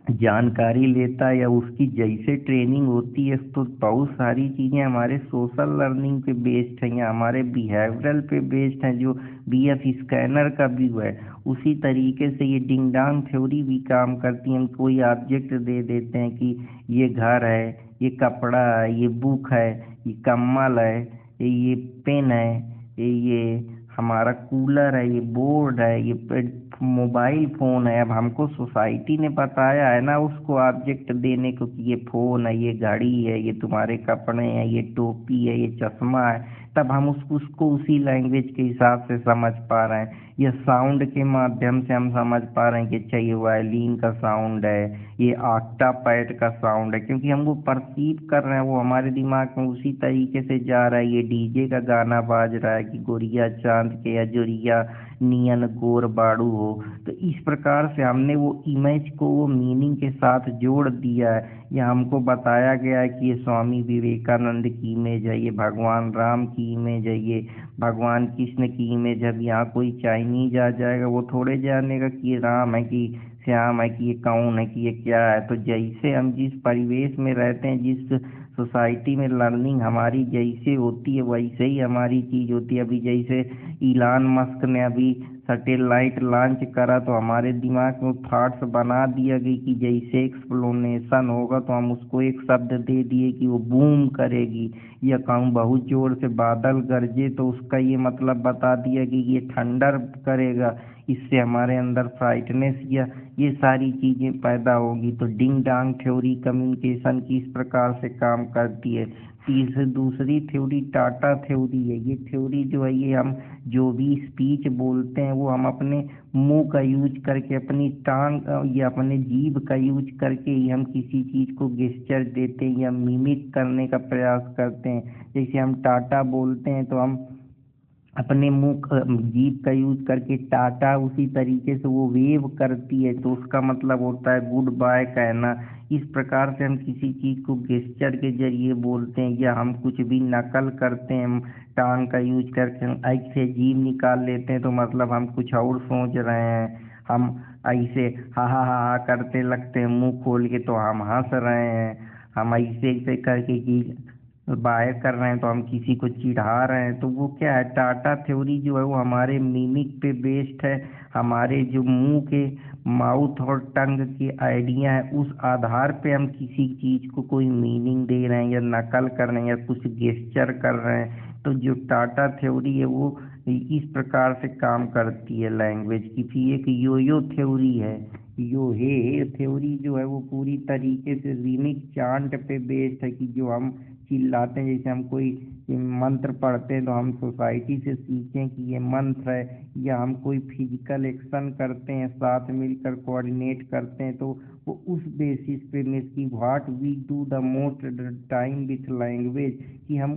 जानकारी लेता है, या उसकी जैसे ट्रेनिंग होती है, तो बहुत सारी चीज़ें हमारे सोशल लर्निंग पे बेस्ड हैं, या हमारे बिहेवियरल पे बेस्ड हैं, जो BF स्कैनर का व्यू है। उसी तरीके से ये डिंग डांग थ्योरी भी काम करती है। हम कोई ऑब्जेक्ट दे देते हैं कि ये घर है, ये कपड़ा है, ये बुक है, ये कम्बल है, ये पेन है, ये हमारा कूलर है, ये बोर्ड है, ये मोबाइल फ़ोन है। अब हमको सोसाइटी ने बताया है ना उसको ऑब्जेक्ट देने को कि ये फ़ोन है, ये घड़ी है, ये तुम्हारे कपड़े हैं, ये टोपी है, ये चश्मा है, तब हम उसको उसी लैंग्वेज के हिसाब से समझ पा रहे हैं। या साउंड के माध्यम से हम समझ पा रहे हैं कि अच्छा ये वायलिन का साउंड है, ये ऑक्टापैड का साउंड है, क्योंकि हम वो परसीव कर रहे हैं, वो हमारे दिमाग में उसी तरीके से जा रहा है। ये डीजे का गाना बाज रहा है कि गोरिया चांद के अजोरिया नियन गोर बाड़ू हो, तो इस प्रकार से हमने वो इमेज को वो मीनिंग के साथ जोड़ दिया है। या हमको बताया गया है कि ये स्वामी विवेकानंद की इमेज है, ये भगवान राम की इमेज है, ये भगवान कृष्ण की इमेज है। अब यहाँ कोई चाइनीज आ जाएगा, वो थोड़े जानेगा कि ये राम है कि श्याम है कि ये कौन है कि ये क्या है। तो जैसे हम जिस परिवेश में रहते हैं, जिस सोसाइटी में लर्निंग हमारी जैसे होती है वैसे ही हमारी चीज़ होती है। अभी जैसे इलान मस्क ने अभी सैटेलाइट लॉन्च करा, तो हमारे दिमाग में थॉट्स बना दिया गई कि जैसे एक्सप्लोनेशन होगा तो हम उसको एक शब्द दे दिए कि वो बूम करेगी। या कहूँ बहुत जोर से बादल गरजे तो उसका ये मतलब बता दिया कि ये थंडर करेगा, इससे हमारे अंदर फ्राइटनेस या ये सारी चीज़ें पैदा होगी। तो डिंग डांग थ्योरी कम्युनिकेशन की इस प्रकार से काम करती है। दूसरी थ्योरी टाटा थ्योरी है। ये थ्योरी जो है, ये हम जो भी स्पीच बोलते हैं वो हम अपने मुंह का यूज करके, अपनी टांग या अपने जीभ का यूज करके ही हम किसी चीज़ को गेस्चर देते हैं या मिमिक करने का प्रयास करते हैं। जैसे हम टाटा बोलते हैं तो हम अपने जीभ का यूज करके टाटा, उसी तरीके से वो वेव करती है तो उसका मतलब होता है गुड बाय कहना। इस प्रकार से हम किसी चीज़ को गेस्चर के जरिए बोलते हैं। या हम कुछ भी नकल करते हैं, टांग का यूज करके हम ऐसे जीभ निकाल लेते हैं तो मतलब हम कुछ और सोच रहे हैं। हम ऐसे हा करते लगते हैं मुंह खोल के तो हम हंस रहे हैं। हम ऐसे ऐसे करके कि बाय कर रहे हैं तो हम किसी को चिढ़ा रहे हैं। तो वो क्या है, टाटा थ्योरी जो है वो हमारे मिमिक पे बेस्ड है। हमारे जो मुंह के माउथ और टंग के आइडिया है, उस आधार पे हम किसी चीज़ को कोई मीनिंग दे रहे हैं या नकल कर रहे हैं या कुछ गेस्चर कर रहे हैं। तो जो टाटा थ्योरी है वो इस प्रकार से काम करती है लैंग्वेज की। फिर एक योयो थ्योरी है। यो हे थ्योरी जो है वो पूरी तरीके से रिमिक चांट पे बेस्ड है कि जो हम चिल्लाते हैं। जैसे हम कोई मंत्र पढ़ते हैं तो हम सोसाइटी से सीखें कि ये मंत्र है। या हम कोई फिजिकल एक्शन करते हैं, साथ मिलकर कोऑर्डिनेट करते हैं, तो वो उस बेसिस पे मीन्स कि what we do the most time with language, कि हम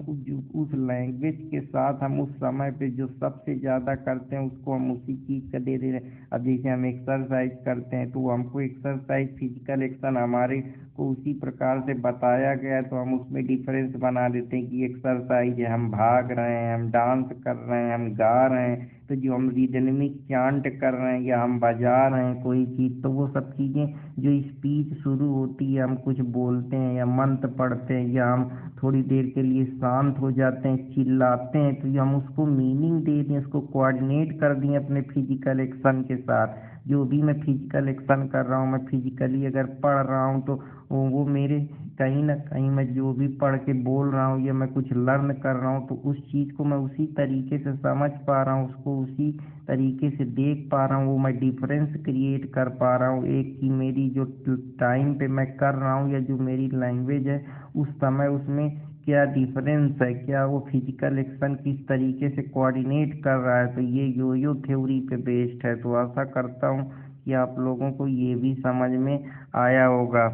उस लैंग्वेज के साथ हम उस समय पे जो सबसे ज़्यादा करते हैं उसको हम उसी चीज़ का दे रहे हैं। अब जैसे हम एक्सरसाइज करते हैं तो हमको एक्सरसाइज फिजिकल एक्शन हमारे को उसी प्रकार से बताया गया है, तो हम उसमें डिफरेंस बना देते हैं कि एक्सरसाइज है, हम भाग रहे हैं, हम डांस कर रहे हैं, हम गा रहे हैं। तो जो हम रिदमिक चांट कर रहे हैं या हम बजा रहे हैं कोई चीज़, तो वो सब चीज़ें जो स्पीच शुरू होती है, हम कुछ बोलते हैं या मंत्र पढ़ते हैं या हम थोड़ी देर के लिए शांत हो जाते हैं, चिल्लाते हैं, तो ये हम उसको मीनिंग दे दें, उसको कोऑर्डिनेट कर दें अपने फिजिकल एक्शन के साथ। जो भी मैं फिजिकल एक्शन कर रहा हूँ, मैं फिजिकली अगर पढ़ रहा हूँ तो वो मेरे कहीं ना कहीं मैं जो भी पढ़ के बोल रहा हूँ या मैं कुछ लर्न कर रहा हूँ तो उस चीज़ को मैं उसी तरीके से समझ पा रहा हूँ, उसको उसी तरीके से देख पा रहा हूँ। वो मैं डिफरेंस क्रिएट कर पा रहा हूँ एक, कि मेरी जो टाइम पे मैं कर रहा हूँ या जो मेरी लैंग्वेज है उस समय उसमें क्या डिफरेंस है, क्या वो फिजिकल एक्शन किस तरीके से कोऑर्डिनेट कर रहा है। तो ये योयो थ्योरी पे बेस्ड है। तो आशा करता हूँ कि आप लोगों को ये भी समझ में आया होगा।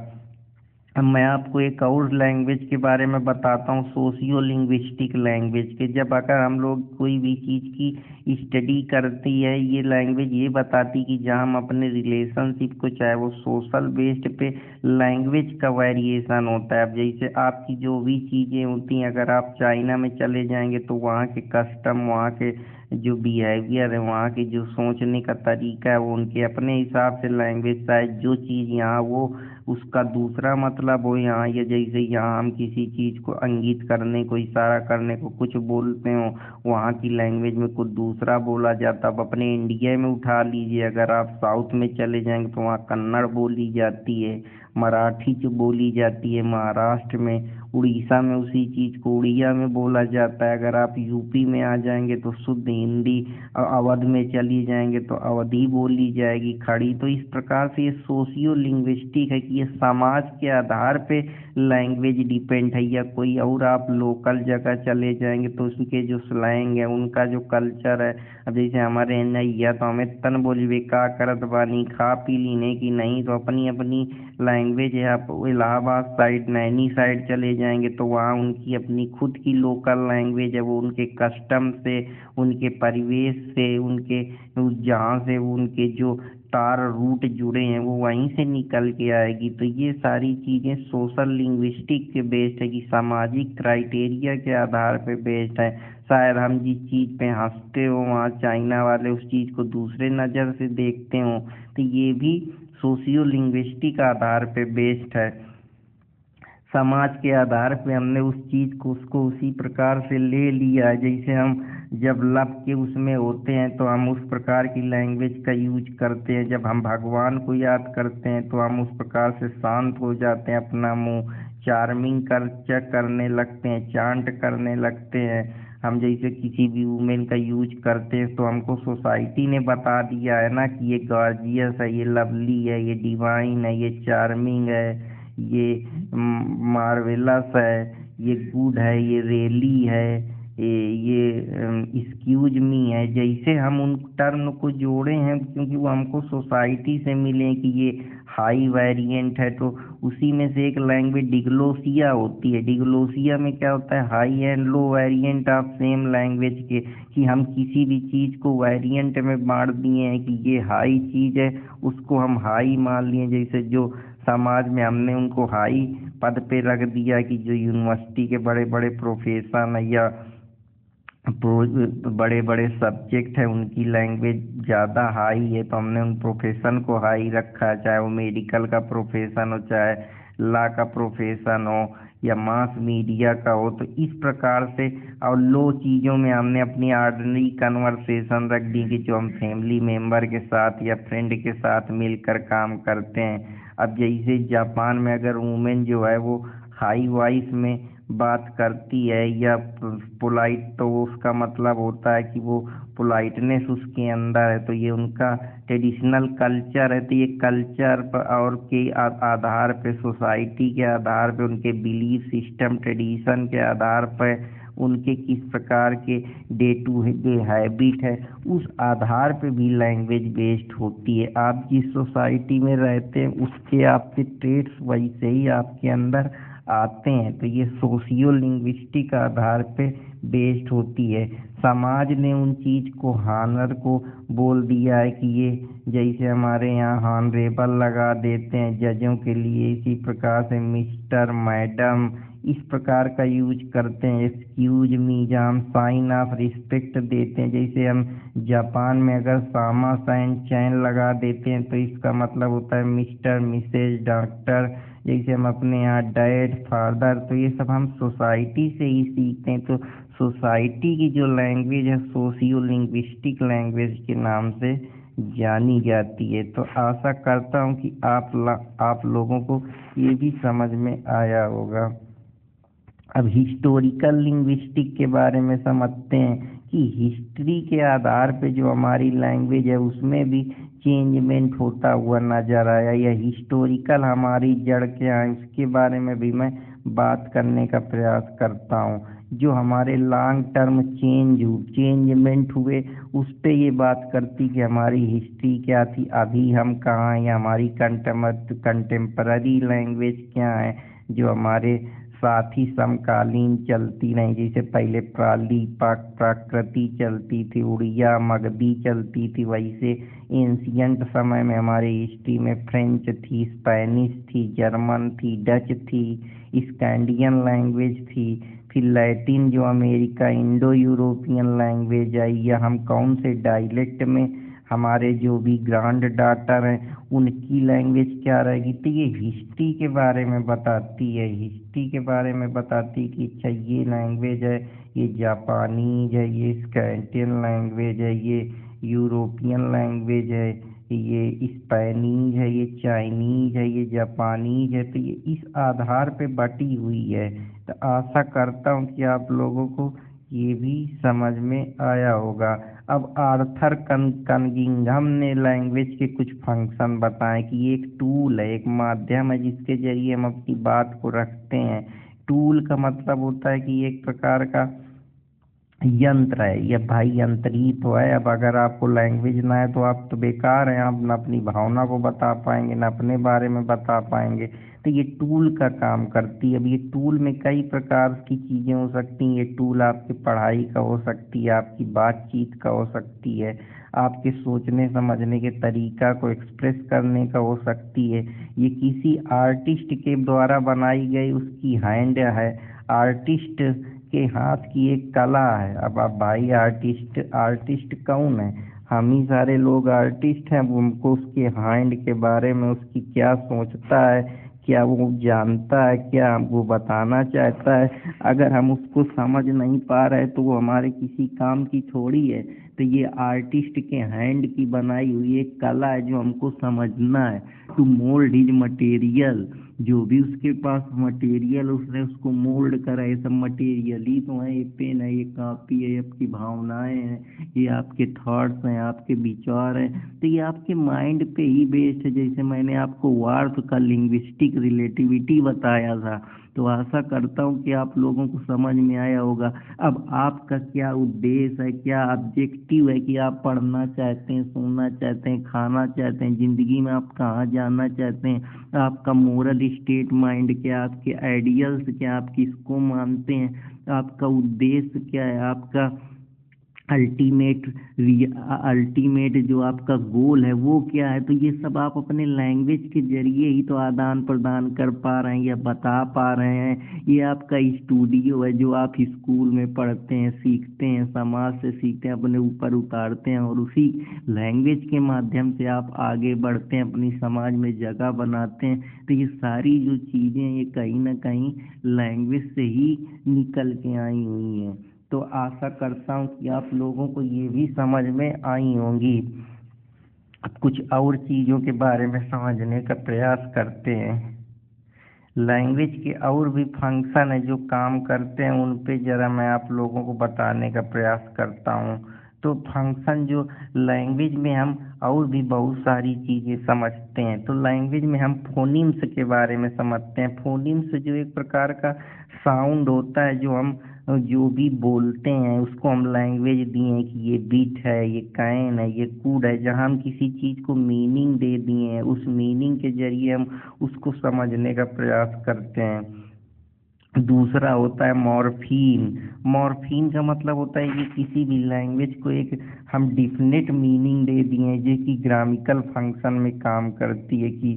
अब मैं आपको एक और लैंग्वेज के बारे में बताता हूँ, सोशियो लिंग्विस्टिक लैंग्वेज के। जब अगर हम लोग कोई भी चीज़ की स्टडी करती है, ये लैंग्वेज ये बताती कि जहाँ हम अपने रिलेशनशिप को, चाहे वो सोशल बेस्ड पे लैंग्वेज का वेरिएशन होता है। अब जैसे आपकी जो भी चीज़ें होती हैं, अगर आप चाइना में चले जाएंगे तो वहाँ के कस्टम, वहाँ के जो बिहेवियर है, वहाँ की जो सोचने का तरीका है, वो उनके अपने हिसाब से लैंग्वेज, शायद जो चीज़ यहाँ वो उसका दूसरा मतलब हो यहाँ। या जैसे यहाँ हम किसी चीज़ को इंगित करने को, इशारा करने को कुछ बोलते हो, वहाँ की लैंग्वेज में कुछ दूसरा बोला जाता। अब अपने इंडिया में उठा लीजिए, अगर आप साउथ में चले जाएंगे तो वहाँ कन्नड़ बोली जाती है, मराठी जो बोली जाती है महाराष्ट्र में, उड़ीसा में उसी चीज़ को उड़िया में बोला जाता है। अगर आप यूपी में आ जाएंगे तो शुद्ध हिंदी, अवध में चली जाएंगे तो अवधी बोली जाएगी खड़ी। तो इस प्रकार से ये सोशियो लिंग्विस्टिक है कि ये समाज के आधार पे लैंग्वेज डिपेंड है। या कोई और आप लोकल जगह चले जाएंगे तो उसके जो स्लैंग है, उनका जो कल्चर है, अब जैसे हमारे नैया तो हमें तन बोलिए का करत बानी, खा पी लीने की नहीं, तो अपनी अपनी लैंग्वेज है। आप इलाहाबाद साइड, नैनी साइड चले जाएंगे तो वहाँ उनकी अपनी खुद की लोकल लैंग्वेज है। वो उनके कस्टम से, उनके परिवेश से, उनके जहाँ से उनके जो तार रूट जुड़े हैं वो वहीं से निकल के आएगी। तो ये सारी चीज़ें सोशल लिंग्विस्टिक के बेस्ड है कि सामाजिक क्राइटेरिया के आधार पे बेस्ड है। शायद हम जिस चीज़ पे हंसते हो वहाँ चाइना वाले उस चीज़ को दूसरे नज़र से देखते हो। तो ये भी सोशियो लिंग्विस्टिक आधार पे बेस्ड है। समाज के आधार पे हमने उस चीज़ को उसको उसी प्रकार से ले लिया है। जैसे हम जब लब के उसमें होते हैं तो हम उस प्रकार की लैंग्वेज का यूज करते हैं। जब हम भगवान को याद करते हैं तो हम उस प्रकार से शांत हो जाते हैं, अपना मुंह चार्मिंग करने लगते हैं, चांट करने लगते हैं। हम जैसे किसी भी वुमेन का यूज करते हैं तो हमको सोसाइटी ने बता दिया है ना कि ये गॉर्जियस है, ये लवली है, ये डिवाइन है, ये चार्मिंग है, ये मार्वेलस है, ये गुड है, ये रेली है, ये एक्सक्यूज मी है। जैसे हम उन टर्म को जोड़े हैं क्योंकि वो हमको सोसाइटी से मिले कि ये हाई वेरिएंट है। तो उसी में से एक लैंग्वेज डिग्लोसिया होती है। डिग्लोसिया में क्या होता है, high and low variant of same language के, कि हम किसी भी चीज़ को वेरिएंट में बांट दिए हैं कि ये हाई चीज़ है, उसको हम हाई मान लिए। जैसे जो समाज में हमने उनको हाई पद पे रख दिया कि जो यूनिवर्सिटी के बड़े बड़े प्रोफेसर हैं या बड़े बड़े सब्जेक्ट है उनकी लैंग्वेज ज़्यादा हाई है, तो हमने उन प्रोफेशन को हाई रखा है। चाहे वो मेडिकल का प्रोफेशन हो, चाहे लॉ का प्रोफेशन हो, या मास मीडिया का हो। तो इस प्रकार से और लो चीज़ों में हमने अपनी ऑर्डिनरी कन्वर्सेशन रख दी कि जो हम फैमिली मेम्बर के साथ या फ्रेंड के साथ मिलकर काम करते हैं। अब जैसे जापान में अगर वुमेन जो है वो हाई वॉइस में बात करती है या पोलाइट, तो उसका मतलब होता है कि वो पोलाइटनेस उसके अंदर है। तो ये उनका ट्रेडिशनल कल्चर है। तो ये कल्चर पर और के आधार पे, सोसाइटी के आधार पे, उनके बिलीफ सिस्टम ट्रेडिशन के आधार पर, उनके किस प्रकार के डे टू डे हैबिट है, उस आधार पे भी लैंग्वेज बेस्ड होती है। आप जिस सोसाइटी में रहते हैं उसके आपके ट्रेड्स वैसे ही आपके अंदर आते हैं। तो ये सोशियो लिंग्विस्टिक आधार पे बेस्ड होती है। समाज ने उन चीज़ को हानर को बोल दिया है कि ये जैसे हमारे यहाँ हॉनरेबल लगा देते हैं जजों के लिए, इसी प्रकार से मिस्टर, मैडम इस प्रकार का यूज करते हैं। एक्सक्यूज मी जहाँ हम साइन ऑफ रिस्पेक्ट देते हैं। जैसे हम जापान में अगर सामा साइन चैन लगा देते हैं तो इसका मतलब होता है मिस्टर, मिसेज, डॉक्टर। जैसे हम अपने यहाँ डैड, फादर, तो ये सब हम सोसाइटी से ही सीखते हैं। तो सोसाइटी की जो लैंग्वेज है सोशियो लिंग्विस्टिक लैंग्वेज के नाम से जानी जाती है। तो आशा करता हूँ कि आप लोगों को ये भी समझ में आया होगा। अब हिस्टोरिकल लिंग्विस्टिक के बारे में समझते हैं कि हिस्ट्री के आधार पे जो हमारी लैंग्वेज है उसमें भी चेंजमेंट होता हुआ नजर आया। या हिस्टोरिकल हमारी जड़ क्या है उसके बारे में भी मैं बात करने का प्रयास करता हूँ। जो हमारे लॉन्ग टर्म चेंजमेंट हुए उस पे ये बात करती कि हमारी हिस्ट्री क्या थी, अभी हम कहाँ हैं, या हमारी कंटेम्पररी लैंग्वेज क्या है जो हमारे साथ ही समकालीन चलती नहीं। जैसे पहले पाली प्राकृति चलती थी, उड़िया मगधी चलती थी, वैसे एंशियंट समय में हमारी हिस्ट्री में फ्रेंच थी, स्पेनिश थी, जर्मन थी, डच थी, स्कैंडियन लैंग्वेज थी, फिर लैटिन जो America Indo European language I. या हम कौन से डायलेक्ट में हमारे जो भी ग्रैंड डॉटर हैं उनकी लैंग्वेज क्या रहेगी। तो ये हिस्ट्री के बारे में बताती है। हिस्ट्री के बारे में बताती कि अच्छा ये लैंग्वेज है, ये जापानीज है, ये स्कैंडियन लैंग्वेज है, ये यूरोपियन लैंग्वेज है, ये स्पेनीज है, ये चाइनीज है, ये जापानीज है। तो ये इस आधार पे बटी हुई है। तो आशा करता हूँ कि आप लोगों को ये भी समझ में आया होगा। अब आर्थर कनिंघम ने लैंग्वेज के कुछ फंक्शन बताए कि ये एक टूल है, एक माध्यम है जिसके जरिए हम अपनी बात को रखते हैं। टूल का मतलब होता है कि एक प्रकार का यंत्र है, ये भाई यंत्र ही तो है। अब अगर आपको लैंग्वेज ना है तो आप तो बेकार हैं, आप न अपनी भावना को बता पाएंगे, न अपने बारे में बता पाएंगे। तो ये टूल का काम करती है। अब ये टूल में कई प्रकार की चीज़ें हो सकती हैं। ये टूल आपकी पढ़ाई का हो सकती है, आपकी बातचीत का हो सकती है, आपके सोचने समझने के तरीका को एक्सप्रेस करने का हो सकती है। ये किसी आर्टिस्ट के द्वारा बनाई गई उसकी हैंड है, आर्टिस्ट के हाथ की एक कला है। अब आप भाई आर्टिस्ट आर्टिस्ट कौन है? हम ही सारे लोग आर्टिस्ट हैं। वो हमको उसके हैंड के बारे में, उसकी क्या सोचता है, क्या वो जानता है, क्या वो बताना चाहता है, अगर हम उसको समझ नहीं पा रहे तो वो हमारे किसी काम की थोड़ी है। तो ये आर्टिस्ट के हैंड की बनाई हुई एक कला है जो हमको समझना है। टू मोल्ड हिज मटेरियल, जो भी उसके पास मटेरियल उसने उसको मोल्ड करा, ये सब मटेरियल ही तो है। ये पेन है, ये कॉपी है, ये आपकी भावनाएं हैं, ये आपके थॉट्स हैं, आपके विचार हैं। तो ये आपके माइंड पे ही बेस्ड है। जैसे मैंने आपको वार्थ का लिंग्विस्टिक रिलेटिविटी बताया था। तो आशा करता हूँ कि आप लोगों को समझ में आया होगा। अब आपका क्या उद्देश्य है, क्या ऑब्जेक्टिव है कि आप पढ़ना चाहते हैं, सुनना चाहते हैं, खाना चाहते हैं, ज़िंदगी में आप कहाँ जाना चाहते हैं, आपका मोरल स्टेट माइंड क्या, आपके आइडियल्स क्या, आप किसको मानते हैं, आपका उद्देश्य क्या है, आपका अल्टीमेट अल्टीमेट जो आपका गोल है वो क्या है। तो ये सब आप अपने लैंग्वेज के जरिए ही तो आदान प्रदान कर पा रहे हैं या बता पा रहे हैं। ये आपका स्टूडियो है जो आप स्कूल में पढ़ते हैं, सीखते हैं, समाज से सीखते हैं, अपने ऊपर उतारते हैं और उसी लैंग्वेज के माध्यम से आप आगे बढ़ते हैं, अपनी समाज में जगह बनाते हैं। तो ये सारी जो चीज़ें ये कहीं ना कहीं लैंग्वेज से ही निकल के आई हुई हैं। तो आशा करता हूँ कि आप लोगों को ये भी समझ में आई होंगी। अब कुछ और चीज़ों के बारे में समझने का प्रयास करते हैं। लैंग्वेज के और भी फंक्शन है जो काम करते हैं, उन पे ज़रा मैं आप लोगों को बताने का प्रयास करता हूँ। तो फंक्शन जो लैंग्वेज में हम और भी बहुत सारी चीज़ें समझते हैं। तो लैंग्वेज में हम फोनीम्स के बारे में समझते हैं। फोनीम्स जो एक प्रकार का साउंड होता है, जो हम जो भी बोलते हैं उसको हम लैंग्वेज दिए हैं कि ये बीट है, ये कैन है, ये कूड है। जहाँ हम किसी चीज़ को मीनिंग दे दिए हैं, उस मीनिंग के जरिए हम उसको समझने का प्रयास करते हैं। दूसरा होता है मॉर्फीम। मॉर्फीम का मतलब होता है कि किसी भी लैंग्वेज को एक हम डिफिनेट मीनिंग दे दिए हैं जो कि ग्रामिकल फंक्शन में काम करती है। कि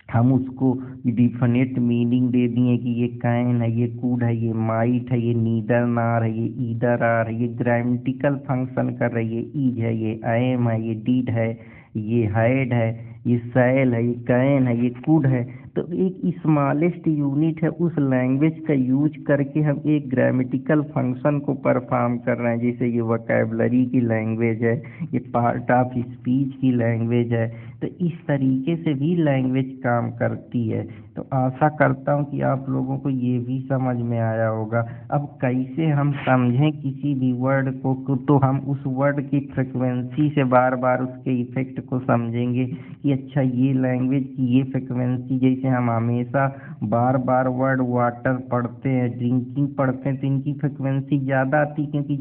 हम उसको डिफिनेट मीनिंग दे दिए कि ये कैन है, ये कूड है, ये माइट है, ये नीदर नार है, ये ईदर आर है। ये ग्रामेटिकल फंक्शन कर रही है। ईज है, ये एम है, ये डीड है, ये हैड है, ये सैल है, ये कैन है, ये कूड है। तो एक स्मॉलेस्ट यूनिट है, उस लैंग्वेज का यूज करके हम एक ग्रामेटिकल फंक्शन को परफॉर्म कर रहे हैं। जैसे ये वोकैबुलरी की लैंग्वेज है, ये पार्ट ऑफ स्पीच की लैंग्वेज है। तो इस तरीके से भी लैंग्वेज काम करती है। तो आशा करता हूँ कि आप लोगों को ये भी समझ में आया होगा। अब कैसे हम समझें किसी भी वर्ड को, तो हम उस वर्ड की फ्रिक्वेंसी से बार बार उसके इफेक्ट को समझेंगे कि अच्छा ये लैंग्वेज की ये फ्रिक्वेंसी। जैसे हम हमेशा बार बार वर्ड वाटर पढ़ते हैं, ड्रिंकिंग पढ़ते हैं, तो इनकी फ्रिक्वेंसी ज़्यादा आती है क्योंकि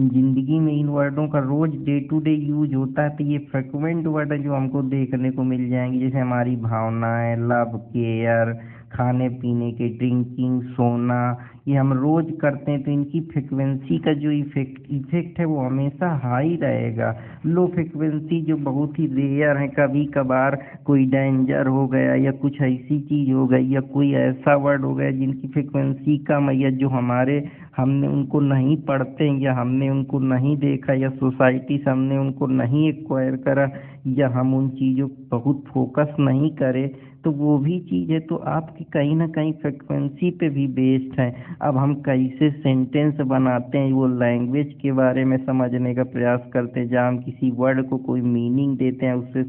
ज़िंदगी में इन वर्डों का रोज़ डे टू डे यूज होता है। तो ये फ्रिक्वेंट वर्ड है जो हमको देखने को मिल जाएंगे। जैसे हमारी भावनाएं, लव, केयर, खाने पीने के, ड्रिंकिंग, सोना, ये हम रोज़ करते हैं। तो इनकी फ्रिक्वेंसी का जो इफेक्ट है वो हमेशा हाई रहेगा। लो फ्रिक्वेंसी जो बहुत ही रेयर है, कभी कभार कोई डेंजर हो गया या कुछ ऐसी चीज़ हो गई या कोई ऐसा वर्ड हो गया जिनकी फ्रिक्वेंसी कम है या जो हमने उनको नहीं पढ़ते हैं या हमने उनको नहीं देखा या सोसाइटी से हमने उनको नहीं एक्वायर करा, या हम उन चीज़ों बहुत फोकस नहीं करें तो वो भी चीज़ है तो आपकी कहीं ना कहीं फ्रिक्वेंसी पे भी बेस्ड है। अब हम कैसे सेंटेंस बनाते हैं वो लैंग्वेज के बारे में समझने का प्रयास करते हैं, जहाँ हम किसी वर्ड को कोई मीनिंग देते हैं उससे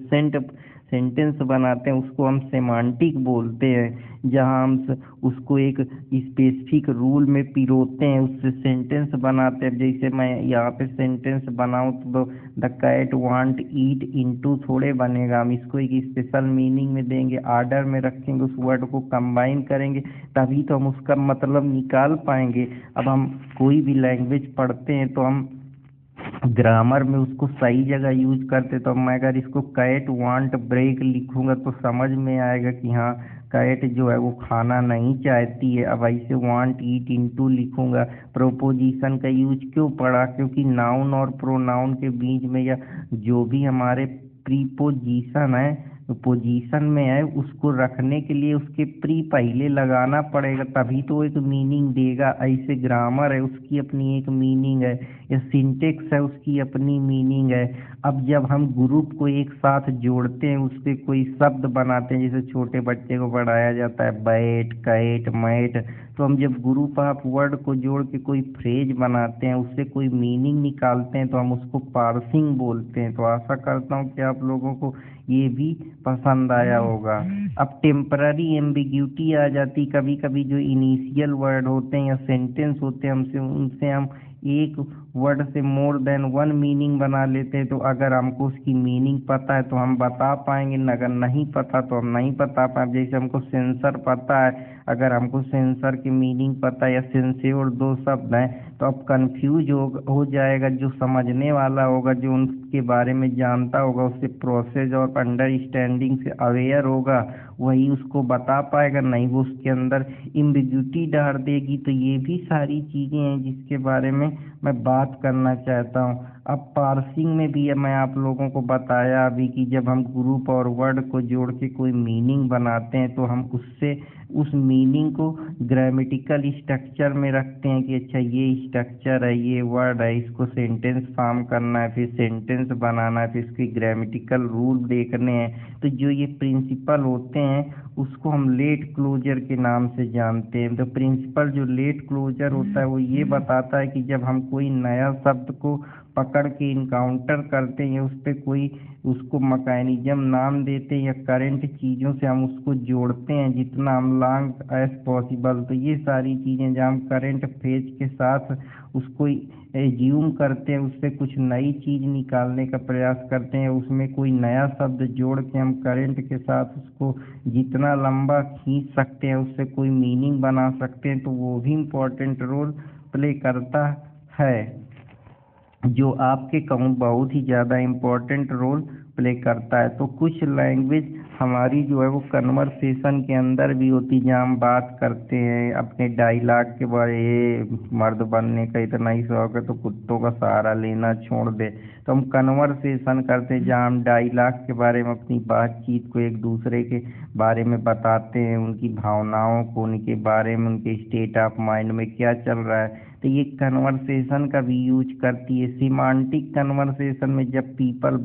सेंटेंस बनाते हैं, उसको हम सेमांटिक बोलते हैं। जहाँ हम उसको एक स्पेसिफिक रूल में पिरोते हैं उससे सेंटेंस बनाते हैं। जैसे मैं यहाँ पे सेंटेंस बनाऊँ तो the cat want eat into थोड़े बनेगा, हम इसको एक स्पेशल मीनिंग में देंगे, आर्डर में रखेंगे, उस वर्ड को कंबाइन करेंगे, तभी तो हम उसका मतलब निकाल पाएंगे। अब हम कोई भी लैंग्वेज पढ़ते हैं तो हम ग्रामर में उसको सही जगह यूज करते, तो मैं अगर इसको कैट वांट ब्रेक लिखूंगा तो समझ में आएगा कि हाँ कैट जो है वो खाना नहीं चाहती है। अब ऐसे वांट ईट इनटू लिखूंगा, प्रोपोजिशन का यूज क्यों पड़ा, क्योंकि नाउन और प्रोनाउन के बीच में या जो भी हमारे प्रीपोजिशन है पोजीशन में है उसको रखने के लिए उसके प्री पहले लगाना पड़ेगा, तभी तो एक मीनिंग देगा। ऐसे ग्रामर है उसकी अपनी एक मीनिंग है, या सिंटेक्स है उसकी अपनी मीनिंग है। अब जब हम ग्रुप को एक साथ जोड़ते हैं उस पे कोई शब्द बनाते हैं, जैसे छोटे बच्चे को पढ़ाया जाता है बैट कैट मैट, तो हम जब ग्रुप ऑफ वर्ड को जोड़ के कोई फ्रेज बनाते हैं उससे कोई मीनिंग निकालते हैं तो हम उसको पार्सिंग बोलते हैं। तो आशा करता हूँ कि आप लोगों को ये भी पसंद आया होगा। अब टेम्पररी एम्बिग्यूटी आ जाती, कभी कभी जो इनिशियल वर्ड होते हैं या सेंटेंस होते हैं हमसे उनसे हम एक वर्ड से मोर देन वन मीनिंग बना लेते हैं। तो अगर हमको उसकी मीनिंग पता है तो हम बता पाएंगे, अगर नहीं पता तो हम नहीं बता पाए। जैसे हमको सेंसर पता है, अगर हमको सेंसर की मीनिंग पता है या सेंस्योर दो शब्द हैं तो अब कंफ्यूज हो जाएगा। जो समझने वाला होगा, जो उनके बारे में जानता होगा, उससे प्रोसेस और अंडरस्टैंडिंग से अवेयर होगा, वही उसको बता पाएगा, नहीं वो उसके अंदर एम्बिग्यूटी डाल देगी। तो ये भी सारी चीज़ें हैं जिसके बारे में मैं बात करना चाहता हूँ। अब पार्सिंग में भी मैं आप लोगों को बताया अभी कि जब हम ग्रुप और वर्ड को जोड़ के कोई मीनिंग बनाते हैं तो हम उससे उस मीनिंग को ग्रामेटिकल स्ट्रक्चर में रखते हैं कि अच्छा ये स्ट्रक्चर है, ये वर्ड है, इसको सेंटेंस फॉर्म करना है, फिर सेंटेंस बनाना है, फिर इसके ग्रामेटिकल रूल देखने हैं। तो जो ये प्रिंसिपल होते हैं उसको हम लेट क्लोजर के नाम से जानते हैं। तो प्रिंसिपल जो लेट क्लोजर होता है वो ये बताता है कि जब हम कोई नया शब्द को पकड़ के इनकाउंटर करते हैं या उस पर कोई उसको मैकेनिज्म नाम देते हैं या करंट चीज़ों से हम उसको जोड़ते हैं जितना हम लॉन्ग एज पॉसिबल। तो ये सारी चीज़ें जब हम करंट फेज के साथ उसको एज्यूम करते हैं, उससे कुछ नई चीज़ निकालने का प्रयास करते हैं, उसमें कोई नया शब्द जोड़ के हम करंट के साथ उसको जितना लंबा खींच सकते हैं उससे कोई मीनिंग बना सकते हैं, तो वो भी इम्पोर्टेंट रोल प्ले करता है। जो आपके कहूँ बहुत ही ज़्यादा इम्पोर्टेंट रोल प्ले करता है। तो कुछ लैंग्वेज हमारी जो है वो कन्वर्सेशन के अंदर भी होती, जहाँ हम बात करते हैं अपने डायलॉग के बारे, ये मर्द बनने का इतना ही शौक है तो कुत्तों का सहारा लेना छोड़ दे, तो हम कन्वर्सेशन करते हैं जहाँ हम डायलॉग के बारे में अपनी बातचीत को एक दूसरे के बारे में बताते हैं, उनकी भावनाओं को, उनके बारे में, उनके स्टेट ऑफ माइंड में क्या चल रहा है। तो ये कन्वर्सेशन का भी यूज करती है। सिमांटिक कन्वर्सेशन में जब पीपल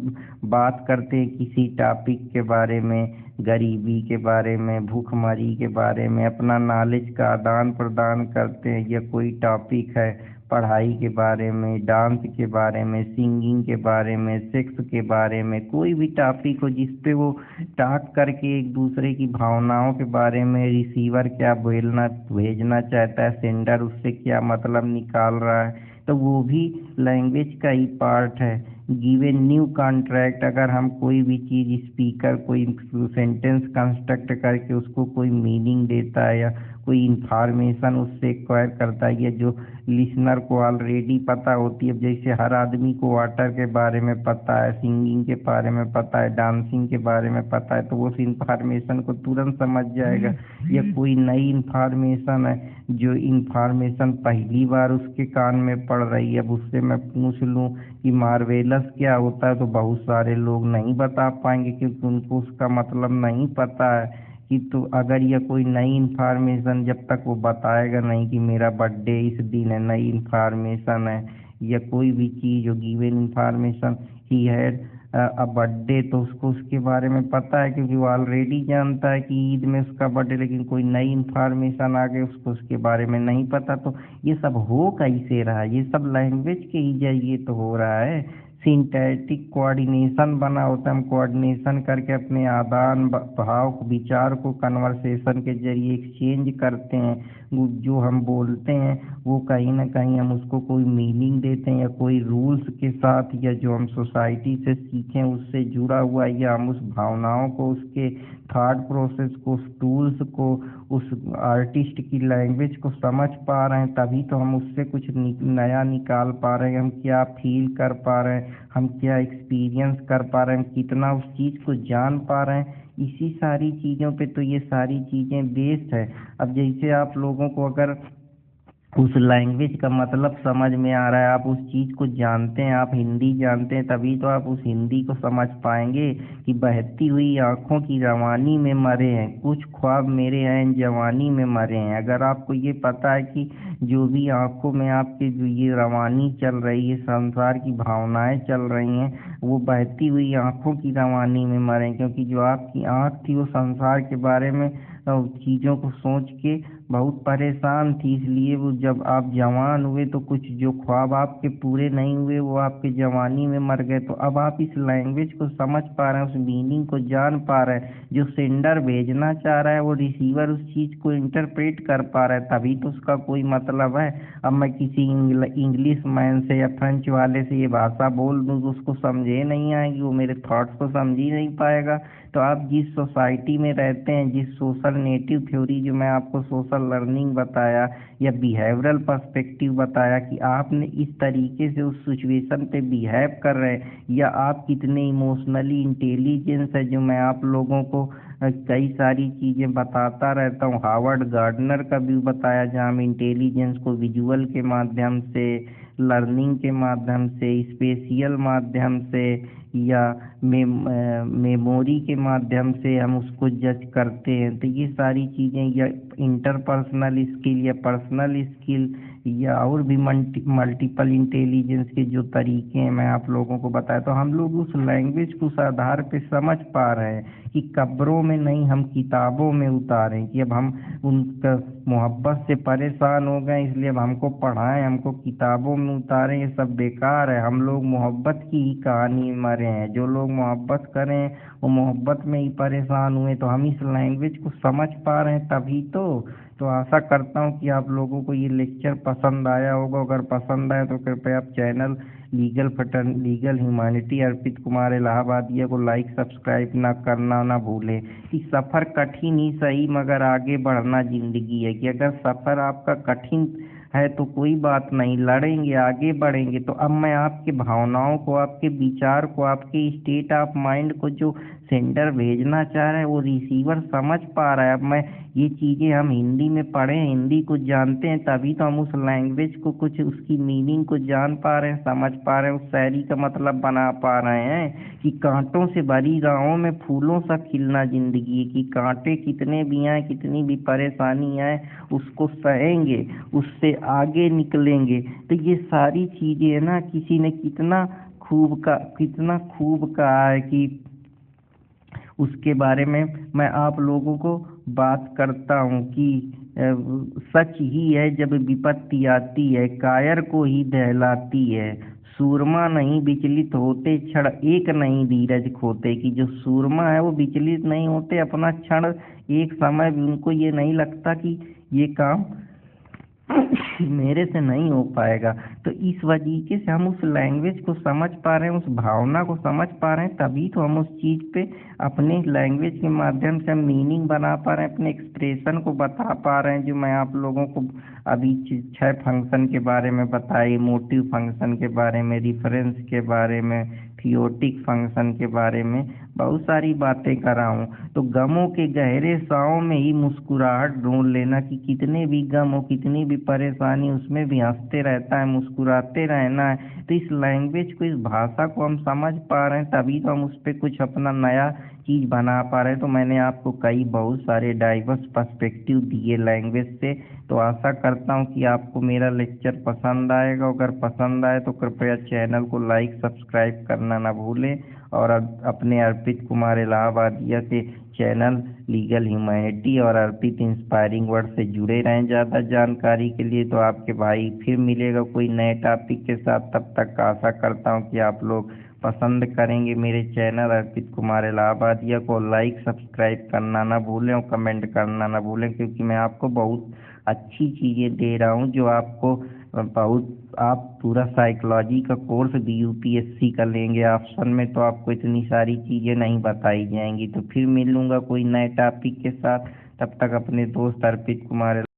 बात करते हैं किसी टॉपिक के बारे में, गरीबी के बारे में, भूखमरी के बारे में, अपना नॉलेज का आदान प्रदान करते हैं, या कोई टॉपिक है पढ़ाई के बारे में, डांस के बारे में, सिंगिंग के बारे में, सेक्स के बारे में, कोई भी टॉपिक हो जिस पे वो टॉक करके एक दूसरे की भावनाओं के बारे में, रिसीवर क्या भेजना चाहता है, सेंडर उससे क्या मतलब निकाल रहा है, तो वो भी लैंग्वेज का ही पार्ट है। गिवन न्यू कॉन्ट्रैक्ट, अगर हम कोई भी चीज़ स्पीकर कोई सेंटेंस कंस्ट्रक्ट करके उसको कोई मीनिंग देता है या कोई इंफॉर्मेशन उससे एक्वायर करता है, या जो लिसनर को ऑलरेडी पता होती है, जैसे हर आदमी को वाटर के बारे में पता है, सिंगिंग के बारे में पता है, डांसिंग के बारे में पता है, तो वो उस इंफॉर्मेशन को तुरंत समझ जाएगा। या कोई नई इंफॉर्मेशन है, जो इंफॉर्मेशन पहली बार उसके कान में पड़ रही है, अब उससे मैं पूछ लूँ कि मार्वेलस क्या होता है, तो बहुत सारे लोग नहीं बता पाएंगे क्योंकि उनको उसका मतलब नहीं पता है। कि तो अगर यह कोई नई इंफॉर्मेशन जब तक वो बताएगा नहीं कि मेरा बर्थडे इस दिन है, नई इंफॉर्मेशन है, या कोई भी चीज़ जो गिवन इंफॉर्मेशन ही हैड अब बर्थडे तो उसको उसके बारे में पता है, क्योंकि वो ऑलरेडी जानता है कि ईद में उसका बर्थडे, लेकिन कोई नई इंफॉर्मेशन आ गई उसको उसके बारे में नहीं पता। तो ये सब हो कैसे रहा है? ये सब लैंग्वेज के ही जरिए तो हो रहा है। सिंथेटिक कोऑर्डिनेशन बना होता है, हम कोऑर्डिनेशन करके अपने आदान भाव विचार को कन्वर्सेशन के जरिए एक्सचेंज करते हैं। जो हम बोलते हैं वो कहीं ना कहीं हम उसको कोई मीनिंग देते हैं, या कोई रूल्स के साथ, या जो हम सोसाइटी से सीखें उससे जुड़ा हुआ, या हम उस भावनाओं को, उसके थॉट प्रोसेस को, उस टूल्स को, उस आर्टिस्ट की लैंग्वेज को समझ पा रहे हैं, तभी तो हम उससे कुछ नया निकाल पा रहे हैं। हम क्या फील कर पा रहे हैं, हम क्या एक्सपीरियंस कर पा रहे हैं, हम कितना उस चीज़ को जान पा रहे हैं। इसी सारी चीज़ों पे तो ये सारी चीज़ें बेस्ड है। अब जैसे आप लोगों को अगर उस लैंग्वेज का मतलब समझ में आ रहा है, आप उस चीज़ को जानते हैं, आप हिंदी जानते हैं, तभी तो आप उस हिंदी को समझ पाएंगे कि बहती हुई आंखों की रवानी में मरे हैं कुछ ख्वाब मेरे हैं, जवानी में मरे हैं। अगर आपको ये पता है कि जो भी आंखों में आपके जो ये रवानी चल रही है, संसार की भावनाएं चल रही हैं, वो बहती हुई आंखों की रवानी में मरे, क्योंकि जो आपकी आंख थी वो संसार के बारे में चीज़ों को सोच के बहुत परेशान थी। इसलिए वो जब आप जवान हुए तो कुछ जो ख्वाब आपके पूरे नहीं हुए वो आपके जवानी में मर गए। तो अब आप इस लैंग्वेज को समझ पा रहे हैं, उस मीनिंग को जान पा रहे हैं। जो सेंडर भेजना चाह रहा है वो रिसीवर उस चीज़ को इंटरप्रेट कर पा रहा है, तभी तो उसका कोई मतलब है। अब मैं किसी इंग्लिश मैन से या फ्रेंच वाले से ये भाषा बोल दूँ तो उसको समझे नहीं आएगी, वो मेरे थॉट्स को समझ ही नहीं पाएगा। तो आप जिस सोसाइटी में रहते हैं, जिस सोशल नेटिव थ्योरी, जो मैं आपको सोशल लर्निंग बताया या बिहेवियरल पर्सपेक्टिव बताया, कि आपने इस तरीके से उस सिचुएशन पे बिहेव कर रहे हैं, या आप कितने इमोशनली इंटेलिजेंस है, जो मैं आप लोगों को कई सारी चीज़ें बताता रहता हूँ। हार्वर्ड गार्डनर का भी बताया, जहाँ हम इंटेलिजेंस को विजुअल के माध्यम से, लर्निंग के माध्यम से, स्पेशियल माध्यम से, या मेमोरी के माध्यम से हम उसको जज करते हैं। तो ये सारी चीज़ें, या इंटरपर्सनल स्किल या पर्सनल स्किल, या और भी मल्टीपल इंटेलिजेंस के जो तरीके हैं मैं आप लोगों को बताया, तो हम लोग उस लैंग्वेज को उस आधार पे समझ पा रहे हैं कि कब्रों में नहीं, हम किताबों में उतारें। कि अब हम उनका मोहब्बत से परेशान हो गए, इसलिए अब हमको पढ़ाएं, हमको किताबों में उतारें, ये सब बेकार है। हम लोग मोहब्बत की ही कहानी में मरे हैं। जो लोग मोहब्बत करें वो मोहब्बत में ही परेशान हुए। तो हम इस लैंग्वेज को समझ पा रहे हैं तभी तो आशा करता हूँ कि आप लोगों को ये लेक्चर पसंद आया होगा। अगर पसंद आया तो कृपया आप चैनल लीगल ह्यूमैनिटी अर्पित कुमार इलाहाबादिया को लाइक सब्सक्राइब ना करना ना भूलें। कि सफ़र कठिन ही सही, मगर आगे बढ़ना ज़िंदगी है। कि अगर सफ़र आपका कठिन है तो कोई बात नहीं, लड़ेंगे, आगे बढ़ेंगे। तो अब मैं आपके भावनाओं को, आपके विचार को, आपके स्टेट ऑफ माइंड को जो सेंडर भेजना चाह रहा है वो रिसीवर समझ पा रहा है। अब मैं ये चीज़ें, हम हिंदी में पढ़े हैं, हिंदी को जानते हैं, तभी तो हम उस लैंग्वेज को, कुछ उसकी मीनिंग को जान पा रहे हैं, समझ पा रहे हैं, उस शायरी का मतलब बना पा रहे हैं। कि कांटों से भरी राहों में फूलों सा खिलना ज़िंदगी है। कि कांटे कितने भी आए, कितनी भी परेशानी आए, उसको सहेंगे, उससे आगे निकलेंगे। तो ये सारी चीज़ें है ना, किसी ने कितना खूब कहा है कि उसके बारे में मैं आप लोगों को बात करता हूँ। कि सच ही है जब विपत्ति आती है, कायर को ही दहलाती है। सूरमा नहीं विचलित होते, क्षण एक नहीं धीरज खोते। कि जो सूरमा है वो विचलित नहीं होते, अपना क्षण एक समय भी उनको ये नहीं लगता कि ये काम मेरे से नहीं हो पाएगा। तो इस वजह से हम उस लैंग्वेज को समझ पा रहे हैं, उस भावना को समझ पा रहे हैं, तभी तो हम उस चीज़ पे अपने लैंग्वेज के माध्यम से हम मीनिंग बना पा रहे हैं, अपने एक्सप्रेशन को बता पा रहे हैं। जो मैं आप लोगों को अभी 6 फंक्शन के बारे में बताई, मोटिव फंक्शन के बारे में, रिफरेंस के बारे में, थियोटिक फंक्शन के बारे में बहुत सारी बातें कर रहा हूँ। तो गमों के गहरे साओं में ही मुस्कुराहट ढूंढ लेना। कि कितने भी गम हो, कितनी भी परेशानी, उसमें भी हंसते रहता है, मुस्कुराते रहना है। तो इस लैंग्वेज को, इस भाषा को हम समझ पा रहे हैं, तभी तो हम उस पर कुछ अपना नया चीज़ बना पा रहे हैं। तो मैंने आपको बहुत सारे डाइवर्स पर्सपेक्टिव दिए लैंग्वेज से। तो आशा करता हूँ कि आपको मेरा लेक्चर पसंद आएगा। अगर पसंद आए तो कृपया चैनल को लाइक सब्सक्राइब करना ना भूलें। और अपने अर्पित कुमार इलाहाबादिया के चैनल लीगल ह्यूमैनिटी और अर्पित इंस्पायरिंग वर्ड से जुड़े रहें ज़्यादा जानकारी के लिए। तो आपके भाई फिर मिलेगा कोई नए टॉपिक के साथ, तब तक आशा करता हूँ कि आप लोग पसंद करेंगे मेरे चैनल अर्पित कुमार इलाहाबादिया को। लाइक सब्सक्राइब करना ना भूलें और कमेंट करना ना भूलें, क्योंकि मैं आपको बहुत अच्छी चीज़ें दे रहा हूँ जो आपको बहुत, आप पूरा साइकोलॉजी का कोर्स भी यूपीएससी का लेंगे ऑप्शन में तो आपको इतनी सारी चीज़ें नहीं बताई जाएंगी। तो फिर मिलूंगा कोई नए टॉपिक के साथ, तब तक अपने दोस्त अर्पित कुमार